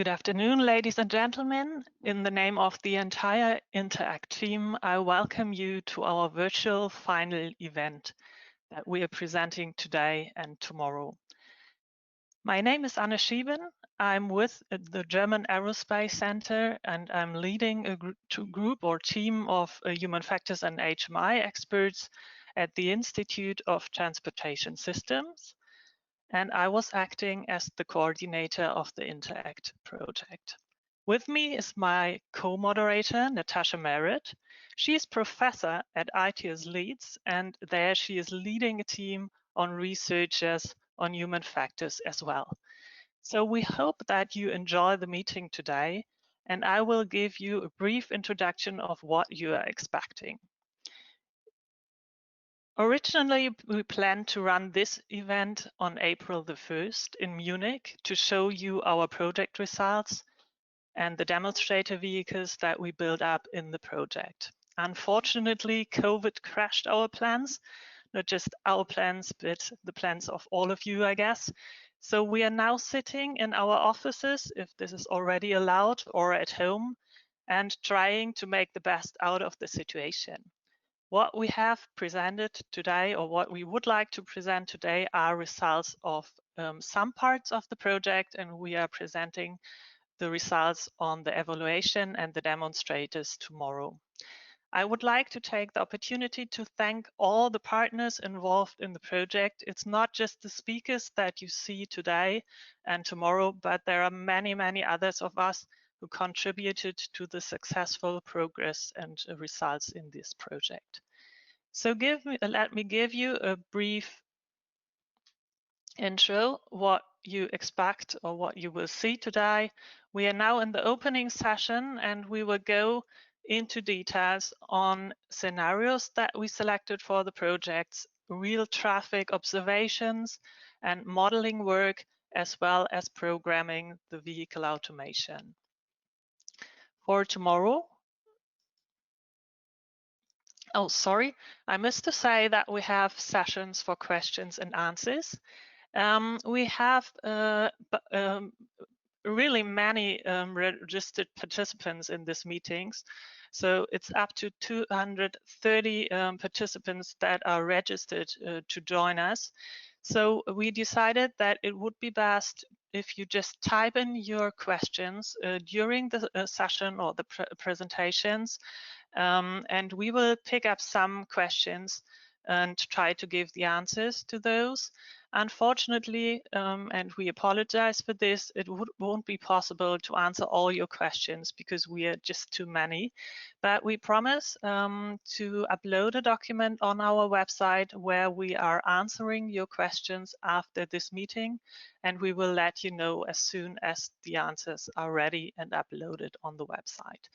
Good afternoon, ladies and gentlemen. In the name of the entire interACT team, I welcome you to our virtual final event that we are presenting today and tomorrow. My name is Anne Schieben. I'm with the German Aerospace Center, and I'm leading a group or team of human factors and HMI experts at the Institute of Transportation Systems. And I was acting as the coordinator of the interACT project. With me is my co-moderator, Natasha Merritt. She is professor at ITS Leeds, and there she is leading a team on researchers on human factors as well. So we hope that you enjoy the meeting today, and I will give you a brief introduction of what you are expecting. Originally, we planned to run this event on April the 1st in Munich to show you our project results and the demonstrator vehicles that we built up in the project. Unfortunately, COVID crashed our plans, not just our plans, but the plans of all of you, I guess. So we are now sitting in our offices, if this is already allowed, or at home, and trying to make the best out of the situation. What we have presented today, or what we would like to present today, are results of some parts of the project, and we are presenting the results on the evaluation and the demonstrators tomorrow. I would like to take the opportunity to thank all the partners involved in the project. It's not just the speakers that you see today and tomorrow, but there are many, many others of us who contributed to the successful progress and results in this project. So let me give you a brief intro, what you expect or what you will see today. We are now in the opening session, and we will go into details on scenarios that we selected for the projects, real traffic observations and modeling work, as well as programming the vehicle automation. For tomorrow, oh, sorry, I missed to say that we have sessions for questions and answers. We have really many registered participants in these meetings. So it's up to 230 participants that are registered to join us. So we decided that it would be best if you just type in your questions during the session or the presentations, and we will pick up some questions and try to give the answers to those. Unfortunately, and we apologize for this, it won't be possible to answer all your questions because we are just too many. But we promise to upload a document on our website where we are answering your questions after this meeting, and we will let you know as soon as the answers are ready and uploaded on the website.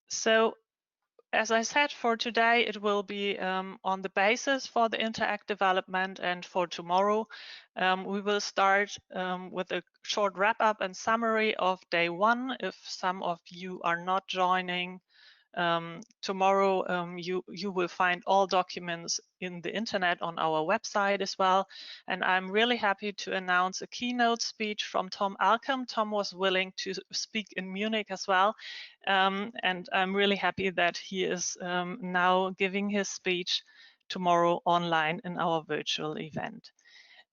So, as I said, for today, it will be on the basis for the interACT development, and for tomorrow, we will start with a short wrap-up and summary of day one. If some of you are not joining tomorrow, you will find all documents in the internet on our website as well. And I'm really happy to announce a keynote speech from Tom Alcom. Tom was willing to speak in Munich as well. And I'm really happy that he is now giving his speech tomorrow online in our virtual event.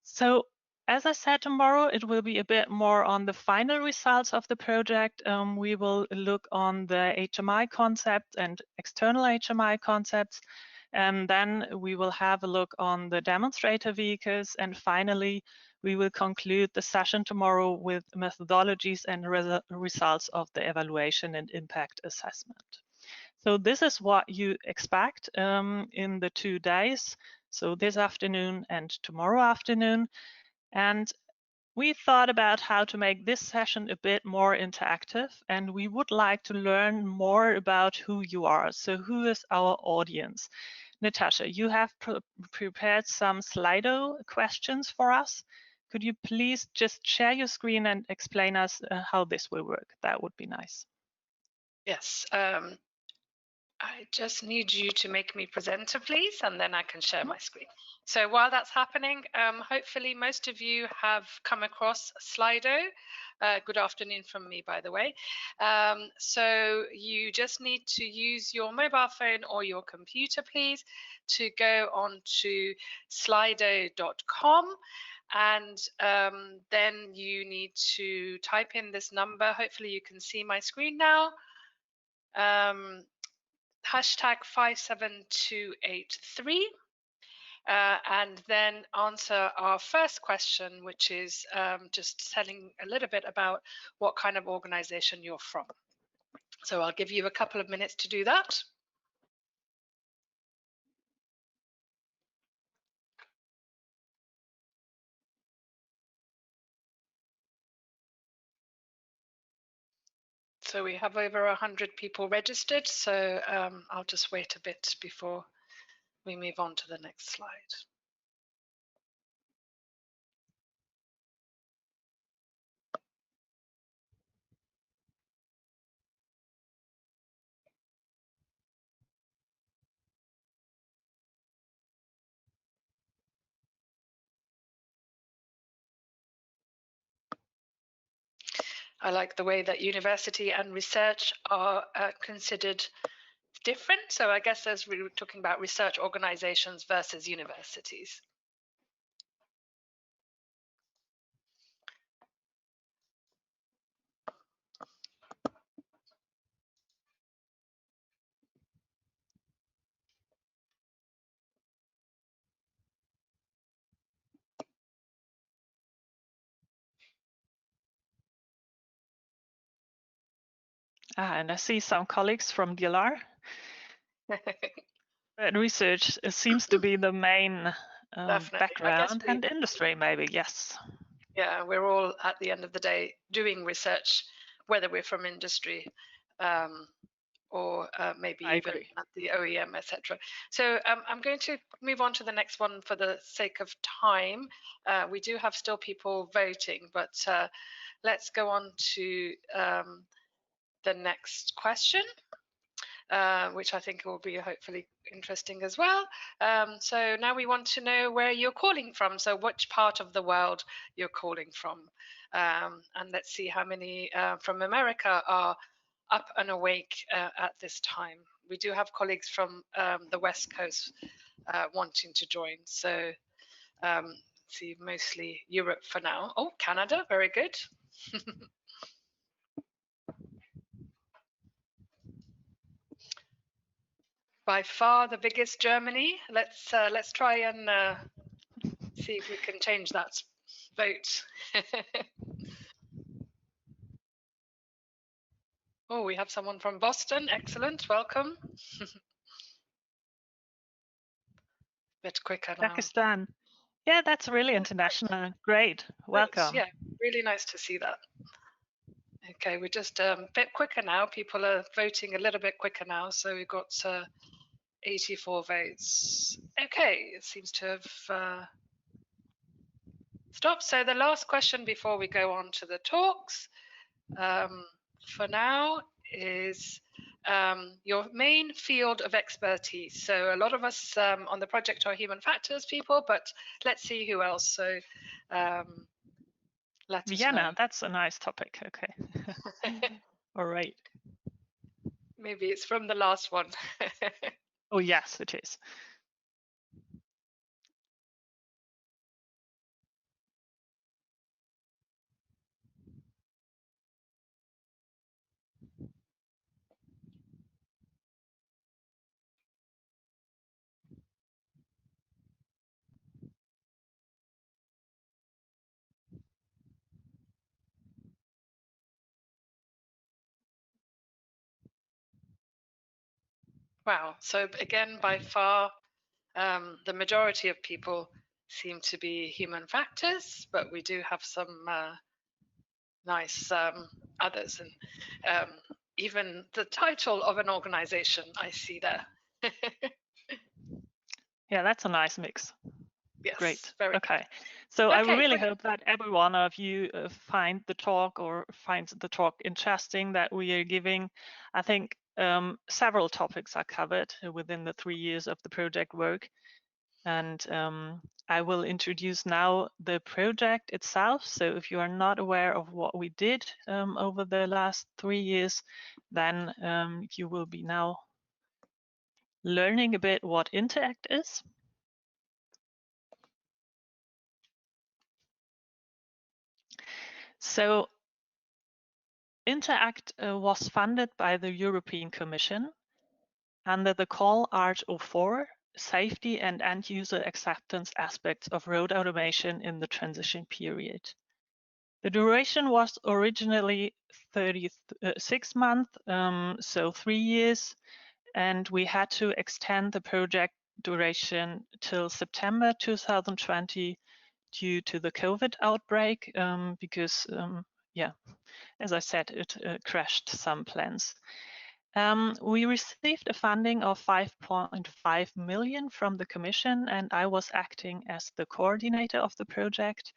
So, as I said, tomorrow it will be a bit more on the final results of the project. We will look on the HMI concepts and external HMI concepts, and then we will have a look on the demonstrator vehicles, and finally we will conclude the session tomorrow with methodologies and results of the evaluation and impact assessment. So this is what you expect in the 2 days, so this afternoon and tomorrow afternoon. And we thought about how to make this session a bit more interactive, and we would like to learn more about who you are. So who is our audience? Natasha, you have prepared some Slido questions for us. Could you please just share your screen and explain us how this will work? That would be nice. Yes. I just need you to make me presenter, please, and then I can share my screen. So while that's happening, hopefully most of you have come across Slido. Good afternoon from me, by the way. So you just need to use your mobile phone or your computer, please, to go on to slido.com. And then you need to type in this number. Hopefully you can see my screen now. Hashtag 57283. And then answer our first question, which is just telling a little bit about what kind of organization you're from. So I'll give you a couple of minutes to do that. So we have over 100 people registered, so I'll just wait a bit before we move on to the next slide. I like the way that university and research are considered different. So I guess as we were talking about research organizations versus universities. And I see some colleagues from DLR. Research seems to be the main background, and industry maybe, yes. Yeah, we're all at the end of the day doing research, whether we're from industry or maybe even at the OEM, etc. So I'm going to move on to the next one for the sake of time. We do have still people voting, but let's go on to the next question. Which I think will be hopefully interesting as well. So now we want to know where you're calling from. So which part of the world you're calling from. And let's see how many from America are up and awake at this time. We do have colleagues from the West Coast wanting to join. So see, mostly Europe for now. Oh, Canada, very good. By far the biggest, Germany. Let's try and see if we can change that vote. Oh, we have someone from Boston. Excellent. Welcome. Bit quicker now. Pakistan. Yeah, that's really international. Great. Welcome. Yeah, really nice to see that. Okay, we're just a bit quicker now. People are voting a little bit quicker now. So we've got 84 votes. Okay, it seems to have stopped. So the last question before we go on to the talks for now is your main field of expertise. So a lot of us on the project are human factors people, but let's see who else. So let us Vienna, know. that's a nice topic. Okay. All right. Maybe it's from the last one. Oh, yes, it is. Wow. So again, by far, the majority of people seem to be human factors, but we do have some nice others, and even the title of an organization I see there. Yeah, that's a nice mix. Yes, great. very okay. good. So I Okay, really great. hope that every one of you find the talk or finds the talk interesting that we are giving. I think several topics are covered within the 3 years of the project work. And I will introduce now the project itself. So if you are not aware of what we did over the last 3 years, then you will be now learning a bit what interACT is. So interACT was funded by the European Commission under the call Art 04, Safety and End-User Acceptance Aspects of Road Automation in the Transition Period. The duration was originally 36 months, so 3 years, and we had to extend the project duration till September 2020 due to the COVID outbreak, because, yeah, as I said, it crashed some plans. We received a funding of 5.5 million from the Commission, and I was acting as the coordinator of the project.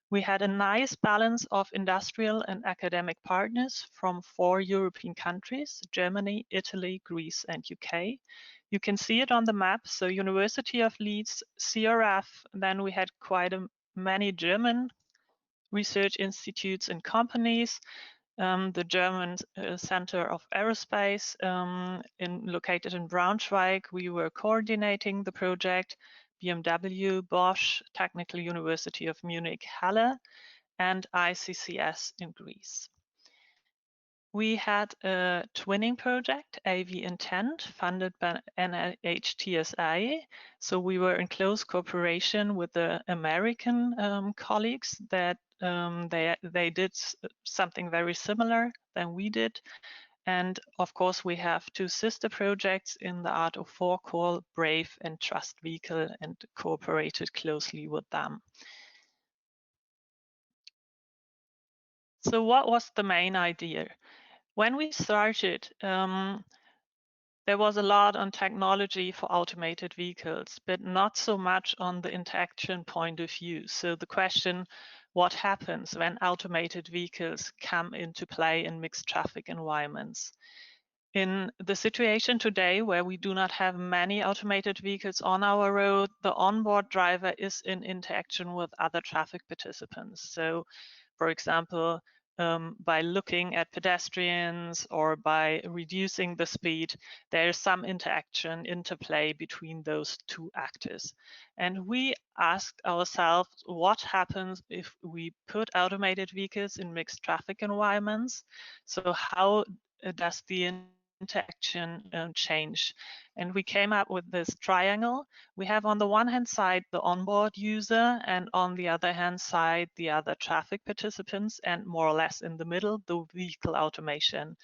We had a nice balance of industrial and academic partners from 4 European countries, Germany, Italy, Greece, and UK. You can see it on the map. So University of Leeds, CRF, then we had quite many German research institutes and companies, the German Center of Aerospace located in Braunschweig. We were coordinating the project, BMW, Bosch, Technical University of Munich, Halle, and ICCS in Greece. We had a twinning project, AV Intent, funded by NIH-TSA. So we were in close cooperation with the American colleagues that they did something very similar than we did. And of course, we have 2 sister projects in the Art 04 called Brave and Trust Vehicle, and cooperated closely with them. So what was the main idea? When we started, there was a lot on technology for automated vehicles, but not so much on the interaction point of view. So the question, what happens when automated vehicles come into play in mixed traffic environments? In the situation today where we do not have many automated vehicles on our road, the onboard driver is in interaction with other traffic participants. So, for example, by looking at pedestrians or by reducing the speed, there is some interaction, interplay between those 2 actors. And we asked ourselves, what happens if we put automated vehicles in mixed traffic environments? So how does the interaction change? And we came up with this triangle. We have on the one hand side the onboard user, and on the other hand side the other traffic participants, and more or less in the middle the vehicle automation.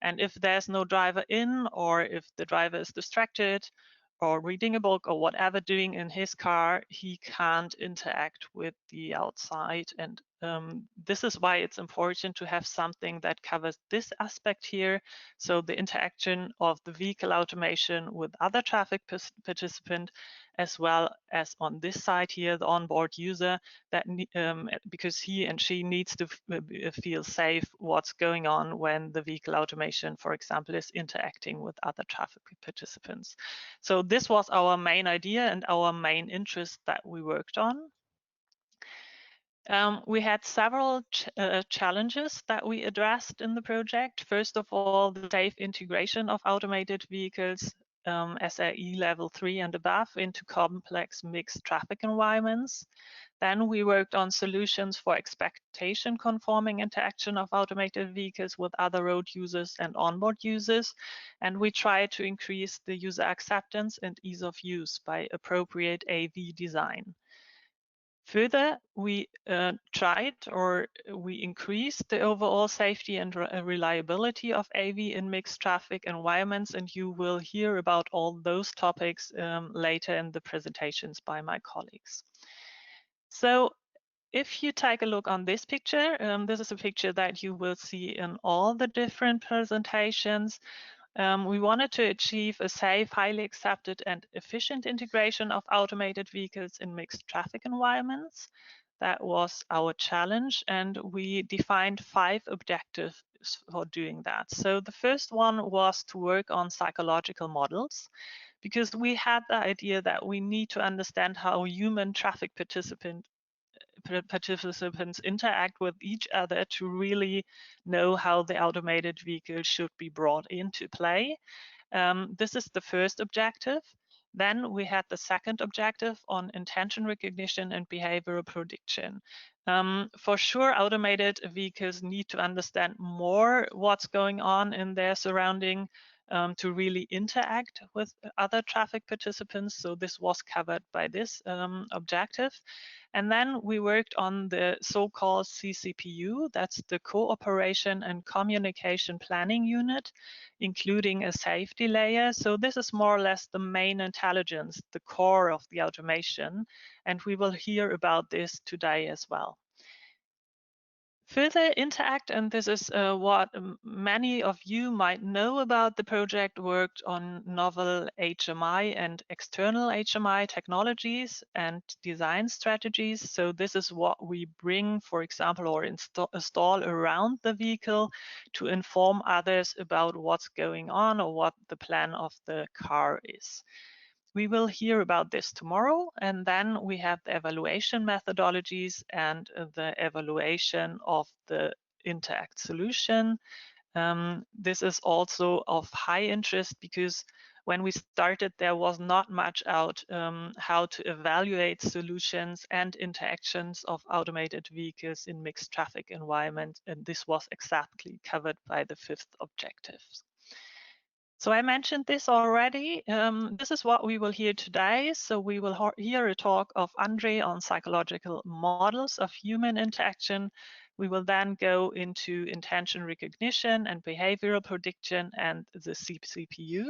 And if there's no driver in, or if the driver is distracted or reading a book or whatever doing in his car, he can't interact with the outside. And this is why it's important to have something that covers this aspect here. So the interaction of the vehicle automation with other traffic participant, as well as on this side here, the onboard user, that because he and she needs to feel safe what's going on when the vehicle automation, for example, is interacting with other traffic participants. So this was our main idea and our main interest that we worked on. We had several challenges that we addressed in the project. First of all, the safe integration of automated vehicles, SAE level 3 and above, into complex mixed traffic environments. Then we worked on solutions for expectation conforming interaction of automated vehicles with other road users and onboard users. And we tried to increase the user acceptance and ease of use by appropriate AV design. Further, we increased the overall safety and reliability of AV in mixed traffic environments, and you will hear about all those topics later in the presentations by my colleagues. So if you take a look on this picture, this is a picture that you will see in all the different presentations. We wanted to achieve a safe, highly accepted and efficient integration of automated vehicles in mixed traffic environments. That was our challenge, and we defined 5 objectives for doing that. So the first one was to work on psychological models, because we had the idea that we need to understand how human traffic participants interact with each other to really know how the automated vehicle should be brought into play. This is the first objective. Then we had the second objective on intention recognition and behavioral prediction. For sure, automated vehicles need to understand more what's going on in their surrounding to really interact with other traffic participants. So this was covered by this objective. And then we worked on the so-called CCPU, that's the Cooperation and Communication Planning Unit, including a safety layer. So this is more or less the main intelligence, the core of the automation, and we will hear about this today as well. Further, interACT, and this is what many of you might know about the project, worked on novel HMI and external HMI technologies and design strategies. So this is what we bring, for example, or install around the vehicle to inform others about what's going on or what the plan of the car is. We will hear about this tomorrow, and then we have the evaluation methodologies and the evaluation of the interACT solution. This is also of high interest because when we started, there was not much out how to evaluate solutions and interactions of automated vehicles in mixed traffic environment, and this was exactly covered by the fifth objective. So I mentioned this already. This is what we will hear today. So we will hear a talk of Andre on psychological models of human interaction. We will then go into intention recognition and behavioral prediction and the CCPU.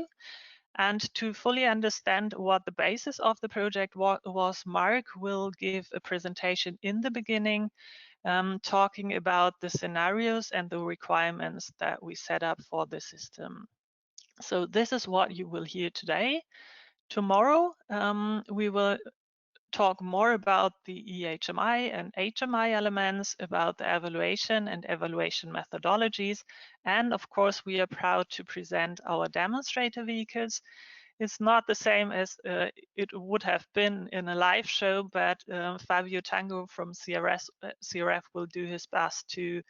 And to fully understand what the basis of the project was, Mark will give a presentation in the beginning, talking about the scenarios and the requirements that we set up for the system. So this is what you will hear today. Tomorrow, we will talk more about the EHMI and HMI elements, about the evaluation and evaluation methodologies. And of course, we are proud to present our demonstrator vehicles. It's not the same as it would have been in a live show, but Fabio Tango from CRF will do his best to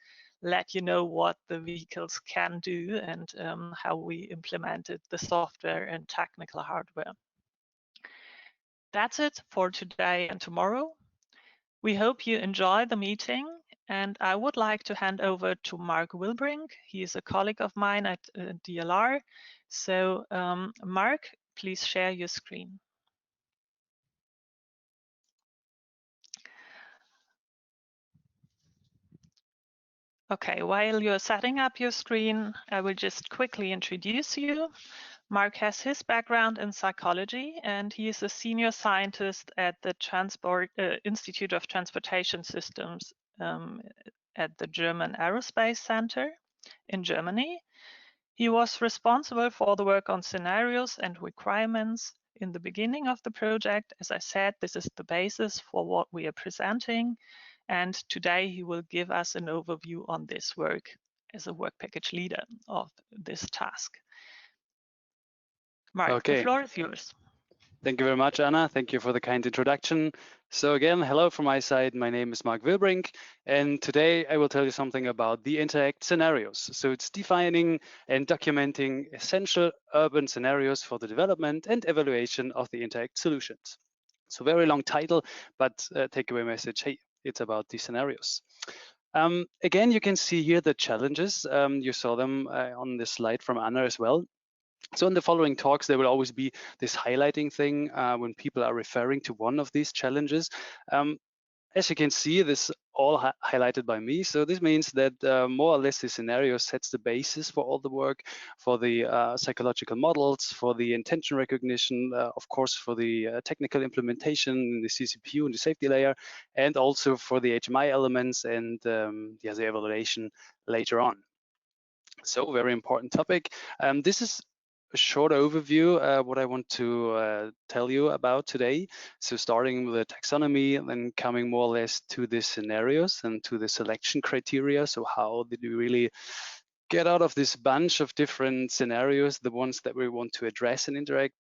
let you know what the vehicles can do and how we implemented the software and technical hardware. That's it for today and tomorrow. We hope you enjoy the meeting, and I would like to hand over to Mark Wilbrink. He is a colleague of mine at DLR. So Mark, please share your screen. Okay, while you're setting up your screen, I will just quickly introduce you. Mark has his background in psychology, and he is a senior scientist at the Institute of Transportation Systems at the German Aerospace Center in Germany. He was responsible for the work on scenarios and requirements in the beginning of the project. As I said, this is the basis for what we are presenting. And today he will give us an overview on this work as a work package leader of this task. Mark, okay. The floor is yours. Thank you very much, Anna. Thank you for the kind introduction. So again, hello from my side. My name is Mark Wilbrink, and today I will tell you something about the interACT scenarios. So it's defining and documenting essential urban scenarios for the development and evaluation of the interACT solutions. So very long title, but takeaway message, hey, it's about the scenarios. Again, you can see here the challenges. You saw them on this slide from Anna as well. So in the following talks, there will always be this highlighting thing when people are referring to one of these challenges. As you can see, this all highlighted by me. So this means that more or less the scenario sets the basis for all the work, for the psychological models, for the intention recognition, of course, for the technical implementation, the CCPU and the safety layer, and also for the HMI elements and the evaluation later on. So very important topic. This is a short overview what I want to tell you about today. So starting with the taxonomy, then coming more or less to the scenarios and to the selection criteria. So how did we really get out of this bunch of different scenarios the ones that we want to address in interACT,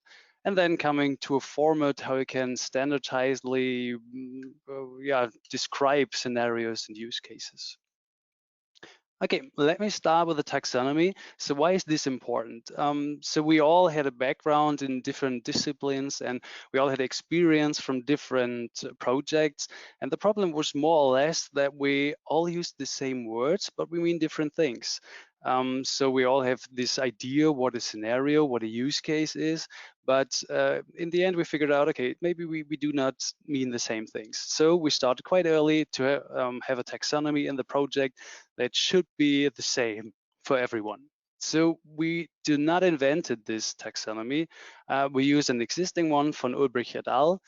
and then coming to a format how we can standardizedly describe scenarios and use cases. Okay, let me start with the taxonomy. So why is this important? So we all had a background in different disciplines, and we all had experience from different projects. And the problem was more or less that we all used the same words, but we mean different things. So we all have this idea what a scenario, what a use case is, but in the end we figured out, okay, maybe we do not mean the same things. So we started quite early to have a taxonomy in the project that should be the same for everyone. So we do not invented this taxonomy. We use an existing one from Ulbrich et al.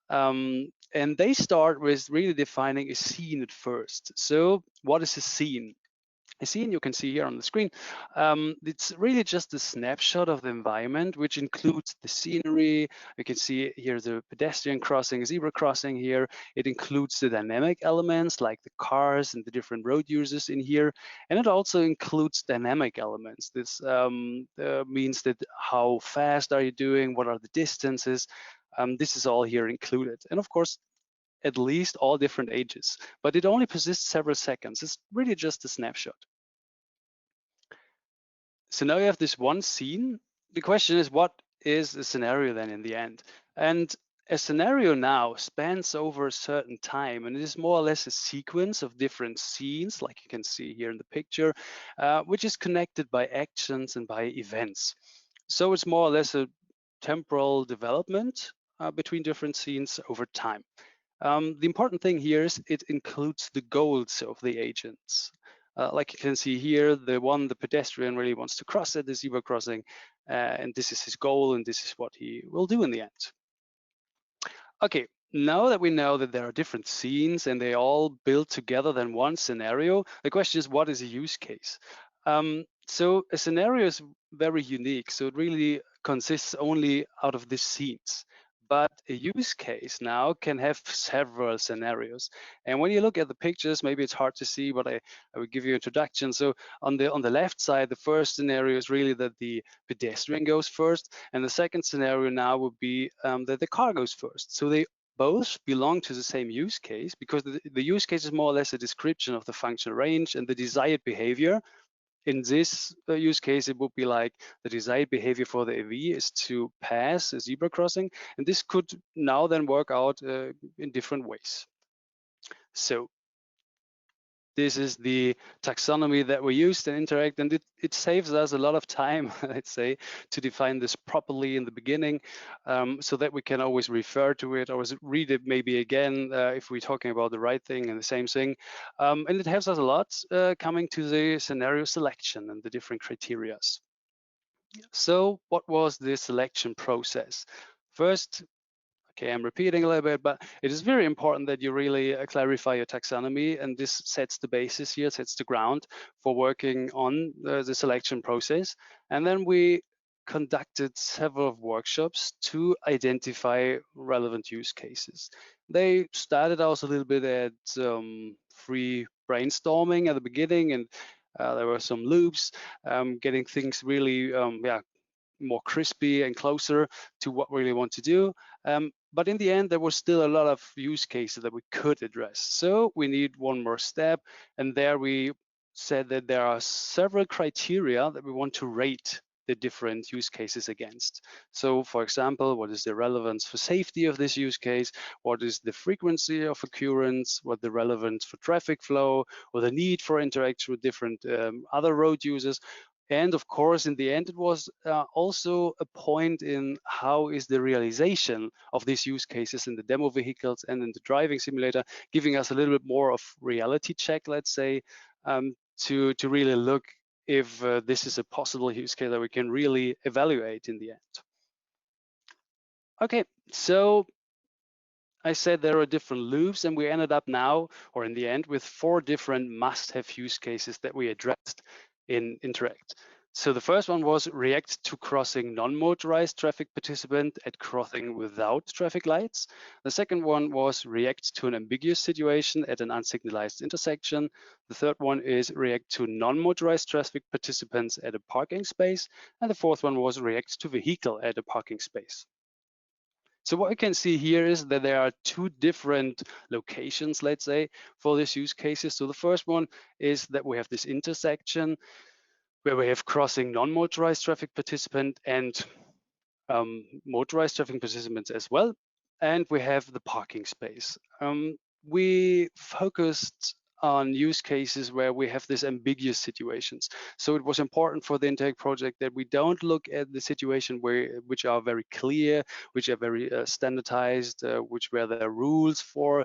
And they start with really defining a scene at first. So what is a scene? A scene you can see here on the screen. It's really just a snapshot of the environment, which includes the scenery. You can see here the pedestrian crossing, zebra crossing here. It includes the dynamic elements like the cars and the different road users in here. And it also includes dynamic elements. This means that how fast are you doing? What are the distances? This is all here included. And of course, at least all different ages, but it only persists several seconds. It's really just a snapshot. So now you have this one scene. The question is, what is a scenario then in the end? And a scenario now spans over a certain time, and it is more or less a sequence of different scenes, like you can see here in the picture, which is connected by actions and by events. So it's more or less a temporal development between different scenes over time. The important thing here is it includes the goals of the agents. Like you can see here, the pedestrian really wants to cross at the zebra crossing, and this is his goal, and this is what he will do in the end. Okay, now that we know that there are different scenes and they all build together than one scenario, the question is, what is a use case? So a scenario is very unique. So it really consists only out of these scenes. But a use case now can have several scenarios. And when you look at the pictures, maybe it's hard to see, but I will give you an introduction. So on the left side, the first scenario is really that the pedestrian goes first. And the second scenario now would be that the car goes first. So they both belong to the same use case because the use case is more or less a description of the functional range and the desired behavior. In this use case, it would be like the desired behavior for the AV is to pass a zebra crossing, and this could now then work out in different ways. So this is the taxonomy that we used in interACT, and it saves us a lot of time, let's say, to define this properly in the beginning, so that we can always refer to it, always read it maybe again if we're talking about the right thing and the same thing. And it helps us a lot coming to the scenario selection and the different criteria. So what was the selection process? First, okay, I'm repeating a little bit, but it is very important that you really clarify your taxonomy, and this sets the basis here, sets the ground for working on the selection process. And then we conducted several workshops to identify relevant use cases. They started out a little bit at free brainstorming at the beginning, and there were some loops, getting things really more crispy and closer to what we really want to do. But in the end, there was still a lot of use cases that we could address. So we need one more step. And there we said that there are several criteria that we want to rate the different use cases against. So for example, what is the relevance for safety of this use case? What is the frequency of occurrence? What the relevance for traffic flow or the need for interaction with different other road users? And of course, in the end, it was also a point in how is the realization of these use cases in the demo vehicles and in the driving simulator, giving us a little bit more of reality check, let's say, to really look if this is a possible use case that we can really evaluate in the end. Okay, so I said there are different loops, and we ended up now, or in the end, with 4 different must-have use cases that we addressed in interACT. So the first one was react to crossing non-motorized traffic participant at crossing without traffic lights. The second one was react to an ambiguous situation at an unsignalized intersection. The third one is react to non-motorized traffic participants at a parking space. And the fourth one was react to vehicle at a parking space. So what we can see here is that there are two different locations, let's say, for these use cases. So the first one is that we have this intersection where we have crossing non-motorized traffic participant and motorized traffic participants as well. And we have the parking space. We focused on use cases where we have these ambiguous situations. So it was important for the interACT project that we don't look at the situation which are very clear, which are very standardized, where there are rules for.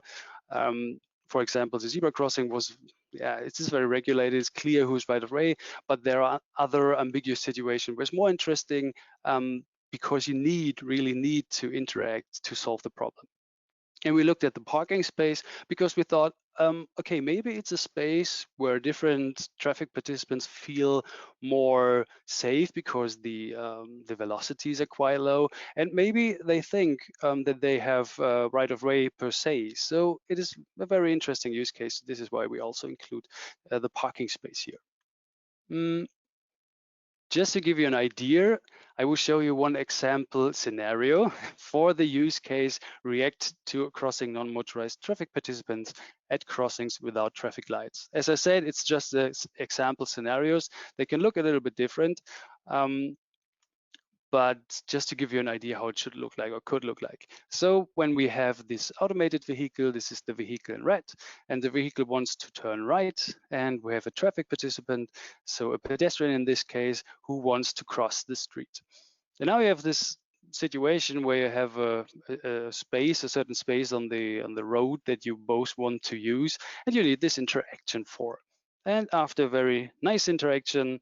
For example, the zebra crossing was, it is very regulated, it's clear who's right of way, but there are other ambiguous situations where it's more interesting because you really need to interact to solve the problem. And we looked at the parking space because we thought, okay, maybe it's a space where different traffic participants feel more safe because the velocities are quite low, and maybe they think that they have right of way per se. So it is a very interesting use case. This is why we also include the parking space here. Just to give you an idea, I will show you one example scenario for the use case react to crossing non-motorized traffic participants at crossings without traffic lights. As I said, it's just the example scenarios. They can look a little bit different. But just to give you an idea how it should look like or could look like. So when we have this automated vehicle, this is the vehicle in red, and the vehicle wants to turn right, and we have a traffic participant, so a pedestrian in this case, who wants to cross the street. And now we have this situation where you have a certain space on the road that you both want to use, and you need this interaction for. And after a very nice interaction,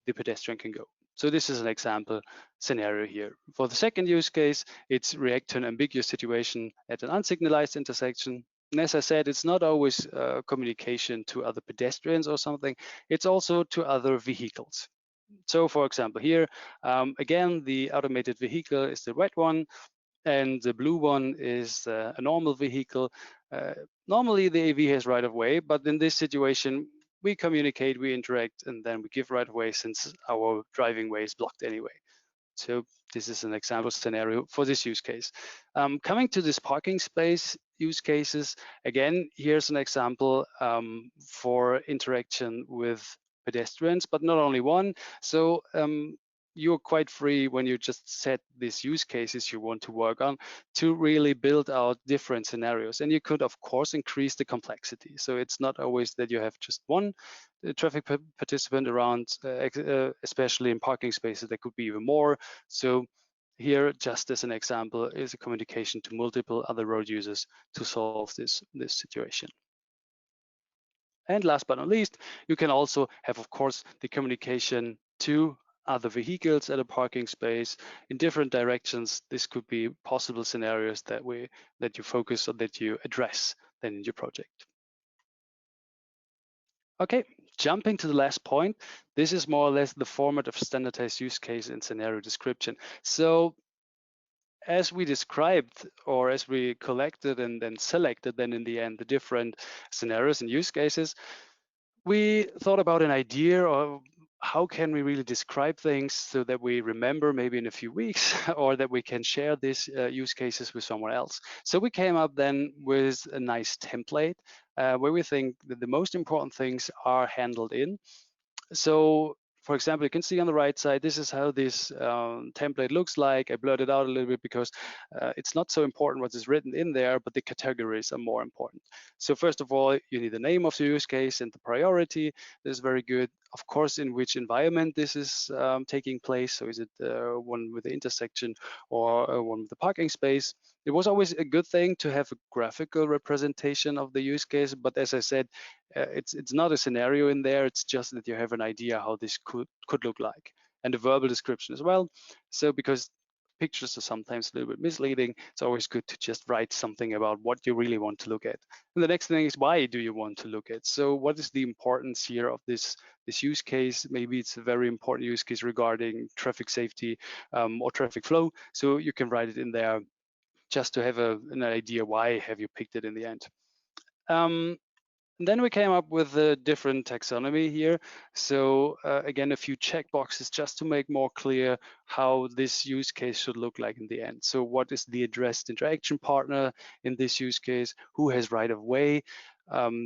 the pedestrian can go. So this is an example scenario here. For the second use case, it's react to an ambiguous situation at an unsignalized intersection. And as I said, it's not always communication to other pedestrians or something. It's also to other vehicles. So for example, here, again, the automated vehicle is the red one, and the blue one is a normal vehicle. Normally the AV has right of way, but in this situation, we communicate, we interact, and then we give right of way since our driving way is blocked anyway. So this is an example scenario for this use case. Coming to this parking space use cases, again, here's an example for interaction with pedestrians, but not only one. So you're quite free when you just set these use cases you want to work on to really build out different scenarios. And you could, of course, increase the complexity. So it's not always that you have just one traffic participant around, especially in parking spaces, there could be even more. So here, just as an example, is a communication to multiple other road users to solve this situation. And last but not least, you can also have, of course, the communication to other vehicles at a parking space in different directions. This could be possible scenarios that you focus on, that you address then in your project. Okay, jumping to the last point. This is more or less the format of standardized use case and scenario description. So as we described, or as we collected and then selected then in the end the different scenarios and use cases, we thought about an idea of how can we really describe things so that we remember maybe in a few weeks, or that we can share these use cases with someone else. So we came up then with a nice template where we think that the most important things are handled in. So for example, you can see on the right side, this is how this template looks like. I blurred it out a little bit because it's not so important what is written in there, but the categories are more important. So first of all, you need the name of the use case and the priority. This is very good. Of course, in which environment this is taking place. So is it one with the intersection or one with the parking space? It was always a good thing to have a graphical representation of the use case, but as I said, it's not a scenario in there. It's just that you have an idea how this could look like, and a verbal description as well. So because pictures are sometimes a little bit misleading. It's always good to just write something about what you really want to look at. And the next thing is, why do you want to look at? So what is the importance here of this use case? Maybe it's a very important use case regarding traffic safety or traffic flow. So you can write it in there just to have an idea why have you picked it in the end. And then we came up with a different taxonomy here. So again, a few checkboxes just to make more clear how this use case should look like in the end. So what is the addressed interaction partner in this use case? Who has right of way?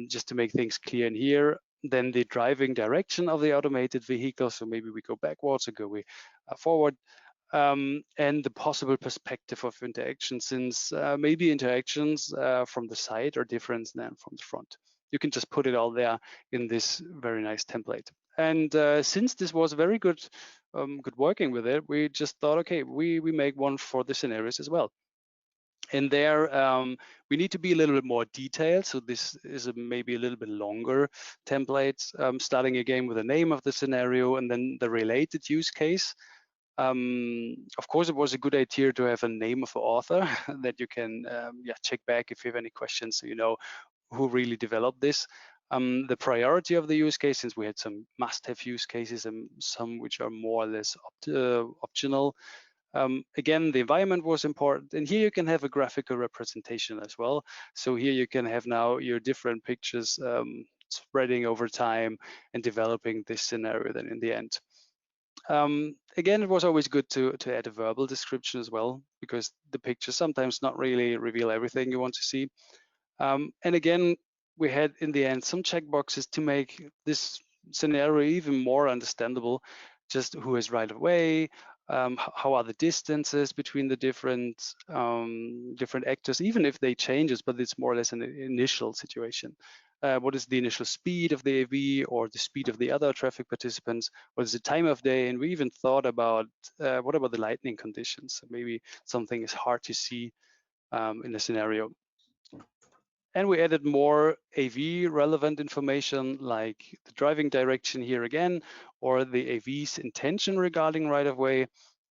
Just to make things clear in here. Then the driving direction of the automated vehicle. So maybe we go backwards or go forward. And the possible perspective of interaction, since maybe interactions from the side are different than from the front. You can just put it all there in this very nice template. And since this was very good, good working with it, we just thought, okay, we make one for the scenarios as well. And there, we need to be a little bit more detailed. So this is maybe a little bit longer template, starting again with the name of the scenario and then the related use case. Of course, it was a good idea to have a name of the author that you can check back if you have any questions, so you know who really developed this. The priority of the use case, since we had some must-have use cases and some which are more or less optional. Again, the environment was important, and here you can have a graphical representation as well. So here you can have now your different pictures spreading over time and developing this scenario then in the end. Again, it was always good to add a verbal description as well, because the pictures sometimes not really reveal everything you want to see. And again, we had in the end some checkboxes to make this scenario even more understandable. Just who is right of way, how are the distances between the different actors, even if they changes, but it's more or less an initial situation. What is the initial speed of the AV or the speed of the other traffic participants? What is the time of day? And we even thought about what about the lightning conditions? Maybe something is hard to see in a scenario. And we added more AV relevant information like the driving direction here again, or the AV's intention regarding right of way,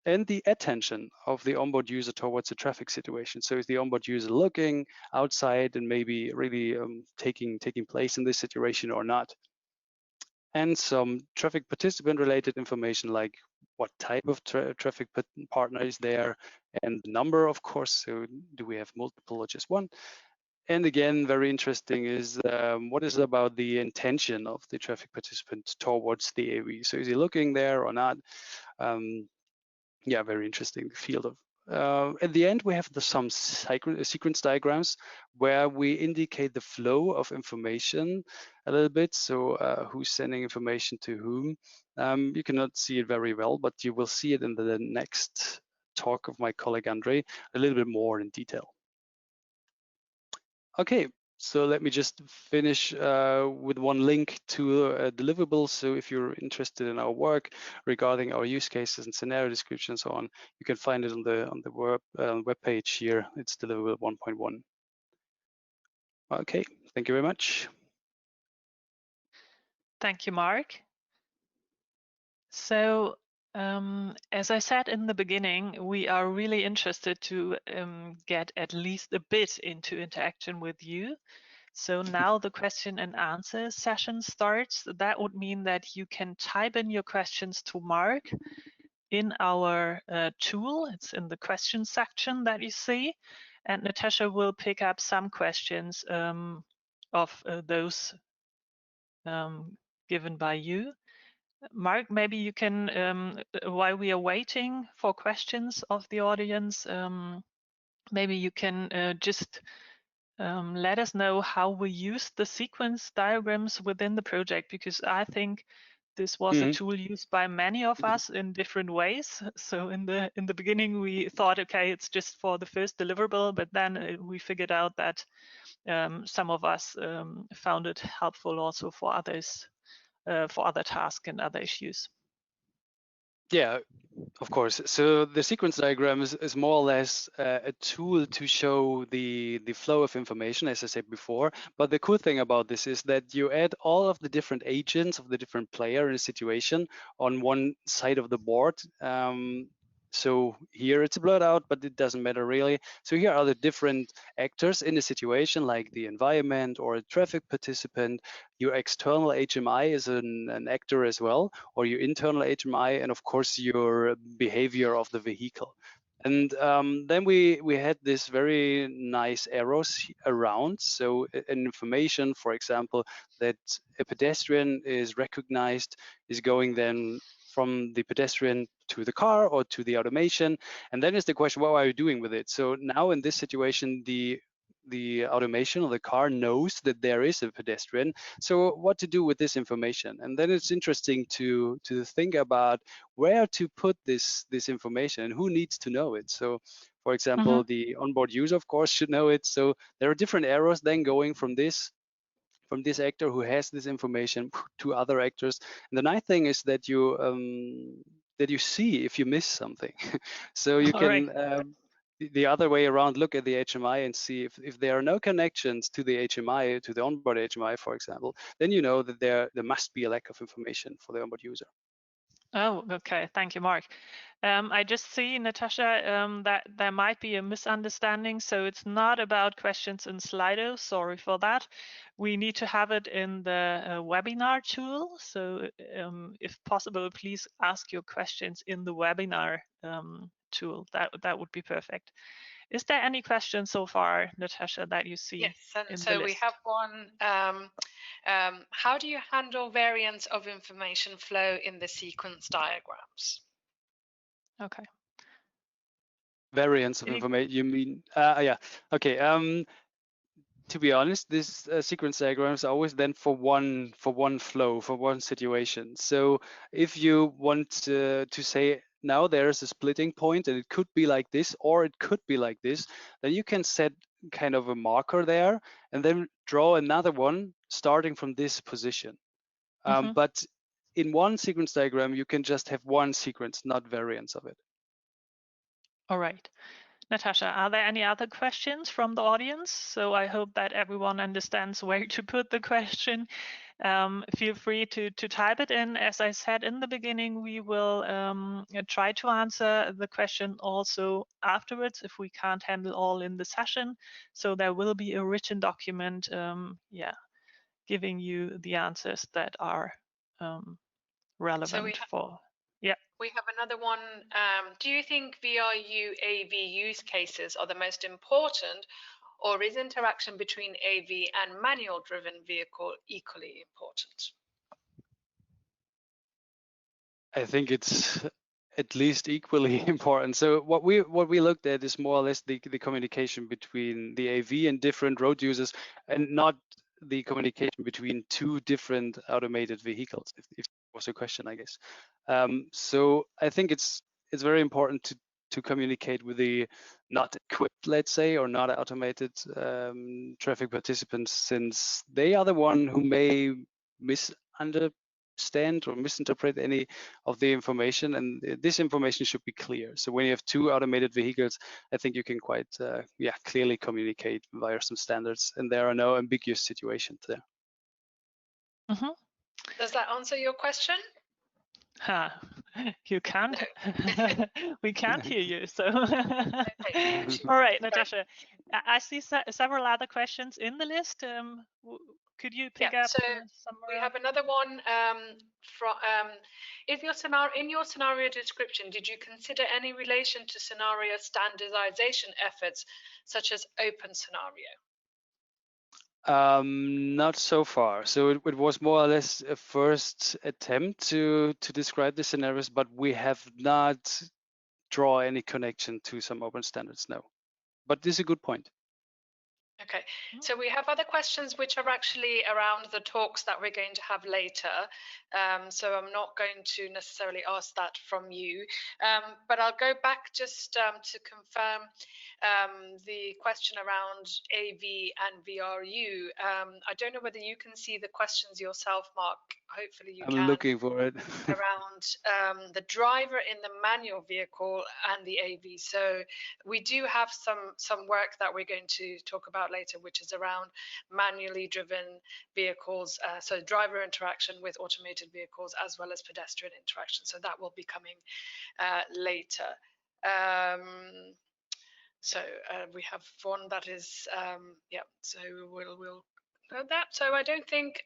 and the attention of the onboard user towards the traffic situation. So is the onboard user looking outside and maybe really taking place in this situation or not? And some traffic participant related information like what type of traffic partner is there, and the number, of course. So do we have multiple or just one? And again, very interesting is what is about the intention of the traffic participant towards the AV? So is he looking there or not? Yeah, very interesting field of. At the end, we have some sequence diagrams where we indicate the flow of information a little bit. So who's sending information to whom? You cannot see it very well, but you will see it in the next talk of my colleague Andre a little bit more in detail. Okay, so let me just finish with one link to a deliverable. So if you're interested in our work regarding our use cases and scenario description and so on, you can find it on the web page here. It's deliverable 1.1. Okay, thank you very much. Thank you, Mark. So as I said in the beginning, we are really interested to get at least a bit into interaction with you. So now the question and answer session starts. That would mean that you can type in your questions to Mark in our tool. It's in the question section that you see. And Natasha will pick up some questions of those given by you. Mark, maybe you can, while we are waiting for questions of the audience, maybe you can just let us know how we use the sequence diagrams within the project, because I think this was a tool used by many of us in different ways. So in the beginning, we thought, okay, it's just for the first deliverable, but then we figured out that some of us found it helpful also for others, for other tasks and other issues. Yeah, of course. So the sequence diagram is more or less a tool to show the flow of information, as I said before. But the cool thing about this is that you add all of the different agents of the different player in a situation on one side of the board. So here it's blurred out, but it doesn't matter really. So here are the different actors in the situation, like the environment or a traffic participant. Your external HMI is an actor as well, or your internal HMI, and of course your behavior of the vehicle. And then we had this very nice arrows around. So an information, for example, that a pedestrian is recognized is going then from the pedestrian to the car or to the automation. And then is the question, what are you doing with it? So now in this situation, the automation of the car knows that there is a pedestrian. So what to do with this information? And then it's interesting to think about where to put this information and who needs to know it. So for example, the onboard user, of course, should know it. So there are different arrows then going from this actor who has this information to other actors. And the nice thing is that you see if you miss something. So you can the other way around, look at the HMI and see if there are no connections to the HMI, to the onboard HMI, for example, then you know that there must be a lack of information for the onboard user. Oh, okay. Thank you, Mark. I just see, Natasha, that there might be a misunderstanding. So it's not about questions in Slido. Sorry for that. We need to have it in the webinar tool. So if possible, please ask your questions in the webinar tool. That would be perfect. Is there any questions so far, Natasha, that you see? Yes, and in so the we list? have one. How do you handle variance of information flow in the sequence diagrams? Okay. Variance of information, you mean? Yeah. Okay. To be honest, this sequence diagram is always then for one flow, for one situation. So if you want to say now there's a splitting point and it could be like this or it could be like this, then you can set kind of a marker there and then draw another one starting from this position. But in one sequence diagram, you can just have one sequence, not variants of it. All right. Natasha, are there any other questions from the audience? So I hope that everyone understands where to put the question. Feel free to type it in. As I said in the beginning, we will try to answer the question also afterwards if we can't handle all in the session. So there will be a written document, giving you the answers that are relevant for. Yeah. We have another one. Do you think VRU AV use cases are the most important, or is interaction between AV and manual driven vehicle equally important? I think it's at least equally important. So what we looked at is more or less the communication between the AV and different road users, and not the communication between two different automated vehicles. If was a question, I guess. So I think it's very important to communicate with the not equipped, let's say, or not automated traffic participants, since they are the one who may misunderstand or misinterpret any of the information, and this information should be clear. So when you have two automated vehicles, I think you can quite clearly communicate via some standards, and there are no ambiguous situations there. Does that answer your question? You can't. No. We can't hear you. So, Okay. all right, Natasha. I see several other questions in the list. Could you pick up so some more? We have another one from. In your scenario description, did you consider any relation to scenario standardization efforts, such as open scenario? Not so far. So it was more or less a first attempt to describe the scenarios, but we have not draw any connection to some open standards, no. But this is a good point. Okay, so we have other questions which are actually around the talks that we're going to have later. So I'm not going to necessarily ask that from you, but I'll go back just to confirm the question around AV and VRU. I don't know whether you can see the questions yourself, Mark. Hopefully you can. I'm looking for it. Around the driver in the manual vehicle and the AV. So we do have some work that we're going to talk about later, which is around manually driven vehicles, so driver interaction with automated vehicles as well as pedestrian interaction. So that will be coming later. So we have one that is, yeah, so we'll know that. So I don't think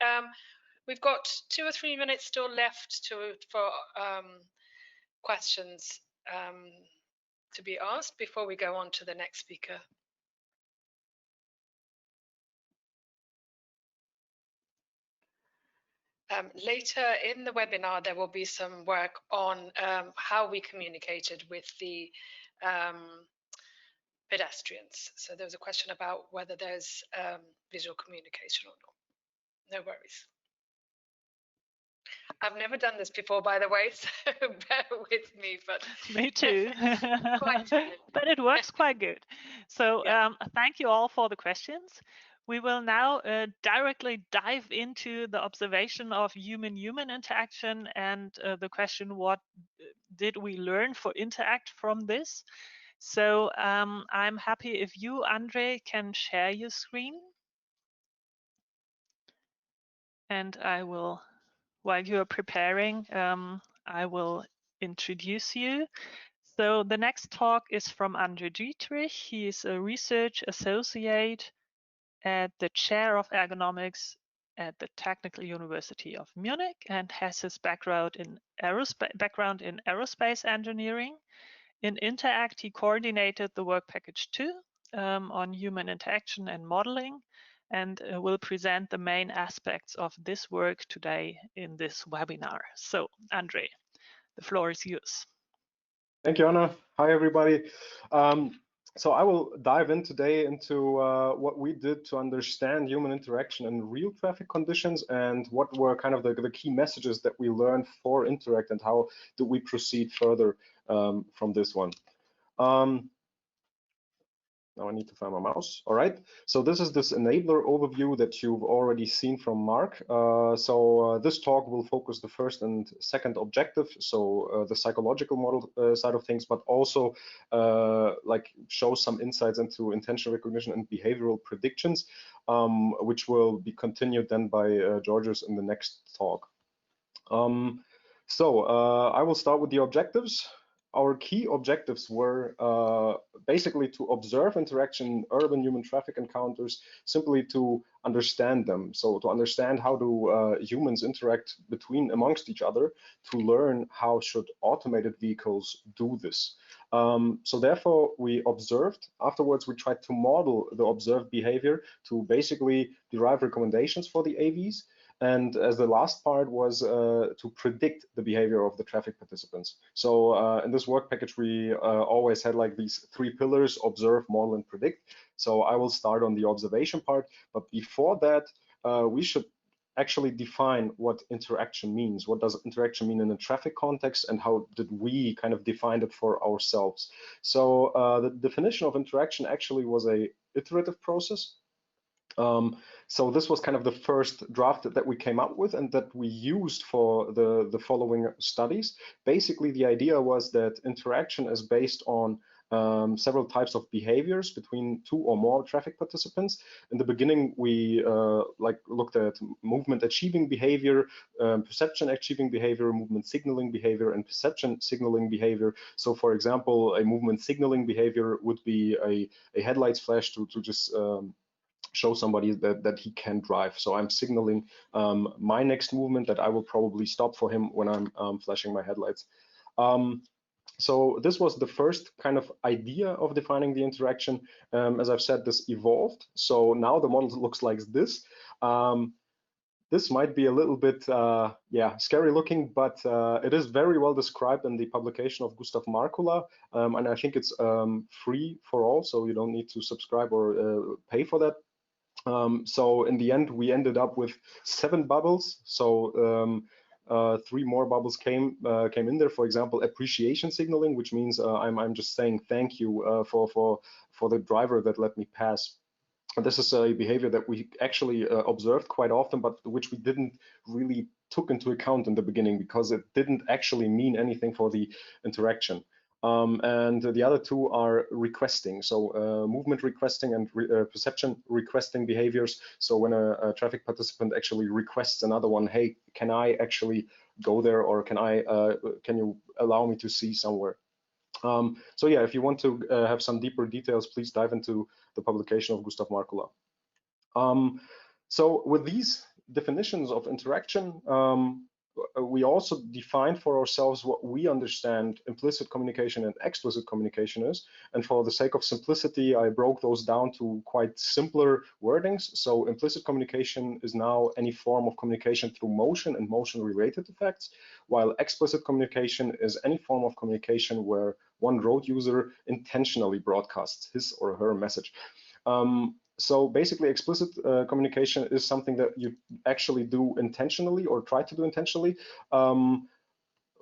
we've got 2 or 3 minutes still left for questions to be asked before we go on to the next speaker. Later in the webinar, there will be some work on how we communicated with the pedestrians. So there was a question about whether there's visual communication or not. No worries. I've never done this before, by the way, so bear with me. But me too. But it works quite good. So yeah. Thank you all for the questions. We will now directly dive into the observation of human-human interaction and the question, what did we learn for interACT from this? So I'm happy if you, Andre, can share your screen. And I will, while you're preparing, I will introduce you. So the next talk is from Andre Dietrich. He is a research associate at the chair of ergonomics at the Technical University of Munich and has his background in aerospace engineering. In interACT, he coordinated the work package 2 on human interaction and modeling, and will present the main aspects of this work today in this webinar. So, Andre, the floor is yours. Thank you, Anna. Hi, everybody. So I will dive in today into what we did to understand human interaction in real traffic conditions and what were kind of the key messages that we learned for interACT and how do we proceed further from this one. Now I need to find my mouse. All right. So this is this enabler overview that you've already seen from Mark. This talk will focus the first and second objective, so the psychological model side of things, but also like show some insights into intention recognition and behavioral predictions, which will be continued then by Georgios in the next talk. I will start with the objectives. Our key objectives were basically to observe interaction in urban human traffic encounters, simply to understand them. So to understand how do humans interact amongst each other, to learn how should automated vehicles do this. So therefore we observed. Afterwards, we tried to model the observed behavior to basically derive recommendations for the AVs. And as the last part was to predict the behavior of the traffic participants. So in this work package, we always had like these 3 pillars: observe, model, and predict. So I will start on the observation part. But before that, we should actually define what interaction means. What does interaction mean in a traffic context, and how did we kind of define it for ourselves? So the definition of interaction actually was a iterative process. So this was kind of the first draft that we came up with and that we used for the following studies. Basically, the idea was that interaction is based on several types of behaviors between 2 or more traffic participants. In the beginning, we looked at movement achieving behavior, perception achieving behavior, movement signaling behavior, and perception signaling behavior. So for example, a movement signaling behavior would be a headlights flash to just show somebody that he can drive. So I'm signaling my next movement, that I will probably stop for him when I'm flashing my headlights. So this was the first kind of idea of defining the interaction. As I've said, this evolved. So now the model looks like this. This might be a little bit, scary looking, but it is very well described in the publication of Gustav Markula, and I think it's free for all, so you don't need to subscribe or pay for that. So in the end, we ended up with 7 bubbles. So 3 more bubbles came in there. For example, appreciation signaling, which means I'm just saying thank you for the driver that let me pass. And this is a behavior that we actually observed quite often, but which we didn't really took into account in the beginning because it didn't actually mean anything for the interaction. And the other 2 are requesting, so movement requesting and perception requesting behaviors. So when a traffic participant actually requests another one, hey, can I actually go there, or can you allow me to see somewhere? So yeah, if you want to have some deeper details, please dive into the publication of Gustav Markula. So with these definitions of interaction, we also defined for ourselves what we understand implicit communication and explicit communication is. And for the sake of simplicity, I broke those down to quite simpler wordings. So implicit communication is now any form of communication through motion and motion-related effects, while explicit communication is any form of communication where one road user intentionally broadcasts his or her message. So basically, explicit communication is something that you actually do intentionally or try to do intentionally,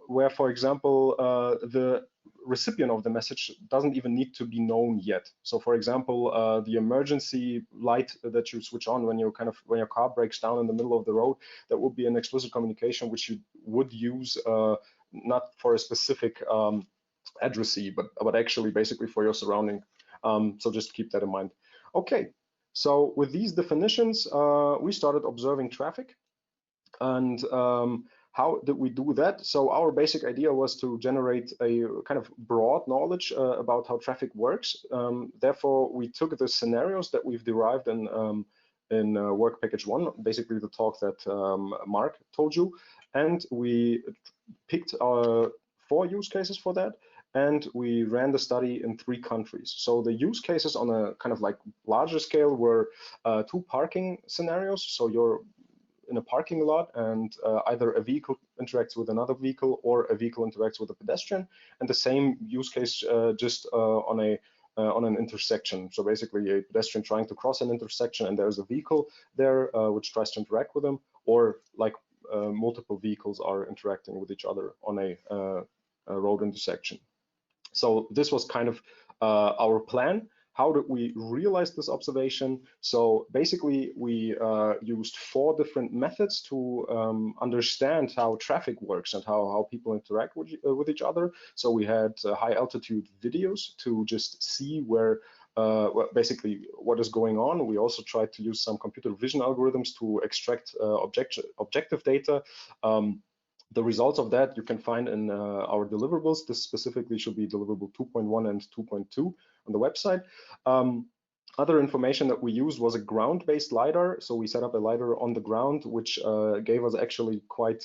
where, for example, the recipient of the message doesn't even need to be known yet. So, for example, the emergency light that you switch on when your car breaks down in the middle of the road, that would be an explicit communication which you would use not for a specific addressee, but actually basically for your surrounding. So just keep that in mind. Okay. So with these definitions, we started observing traffic. And how did we do that? So our basic idea was to generate a kind of broad knowledge about how traffic works. Therefore, we took the scenarios that we've derived in work package 1, basically the talk that Mark told you, and we picked 4 use cases for that. And we ran the study in 3 countries. So the use cases on a kind of like larger scale were 2 parking scenarios. So you're in a parking lot and either a vehicle interacts with another vehicle or a vehicle interacts with a pedestrian. And the same use case just on an intersection. So basically a pedestrian trying to cross an intersection and there's a vehicle there which tries to interact with them, or like multiple vehicles are interacting with each other on a road intersection. So this was kind of our plan. How did we realize this observation? So basically, we used 4 different methods to understand how traffic works and how people interact with each other. So we had high altitude videos to just see where basically what is going on. We also tried to use some computer vision algorithms to extract objective data. The results of that you can find in our deliverables. This specifically should be deliverable 2.1 and 2.2 on the website. Other information that we used was a ground-based LiDAR. So we set up a LiDAR on the ground, which gave us actually quite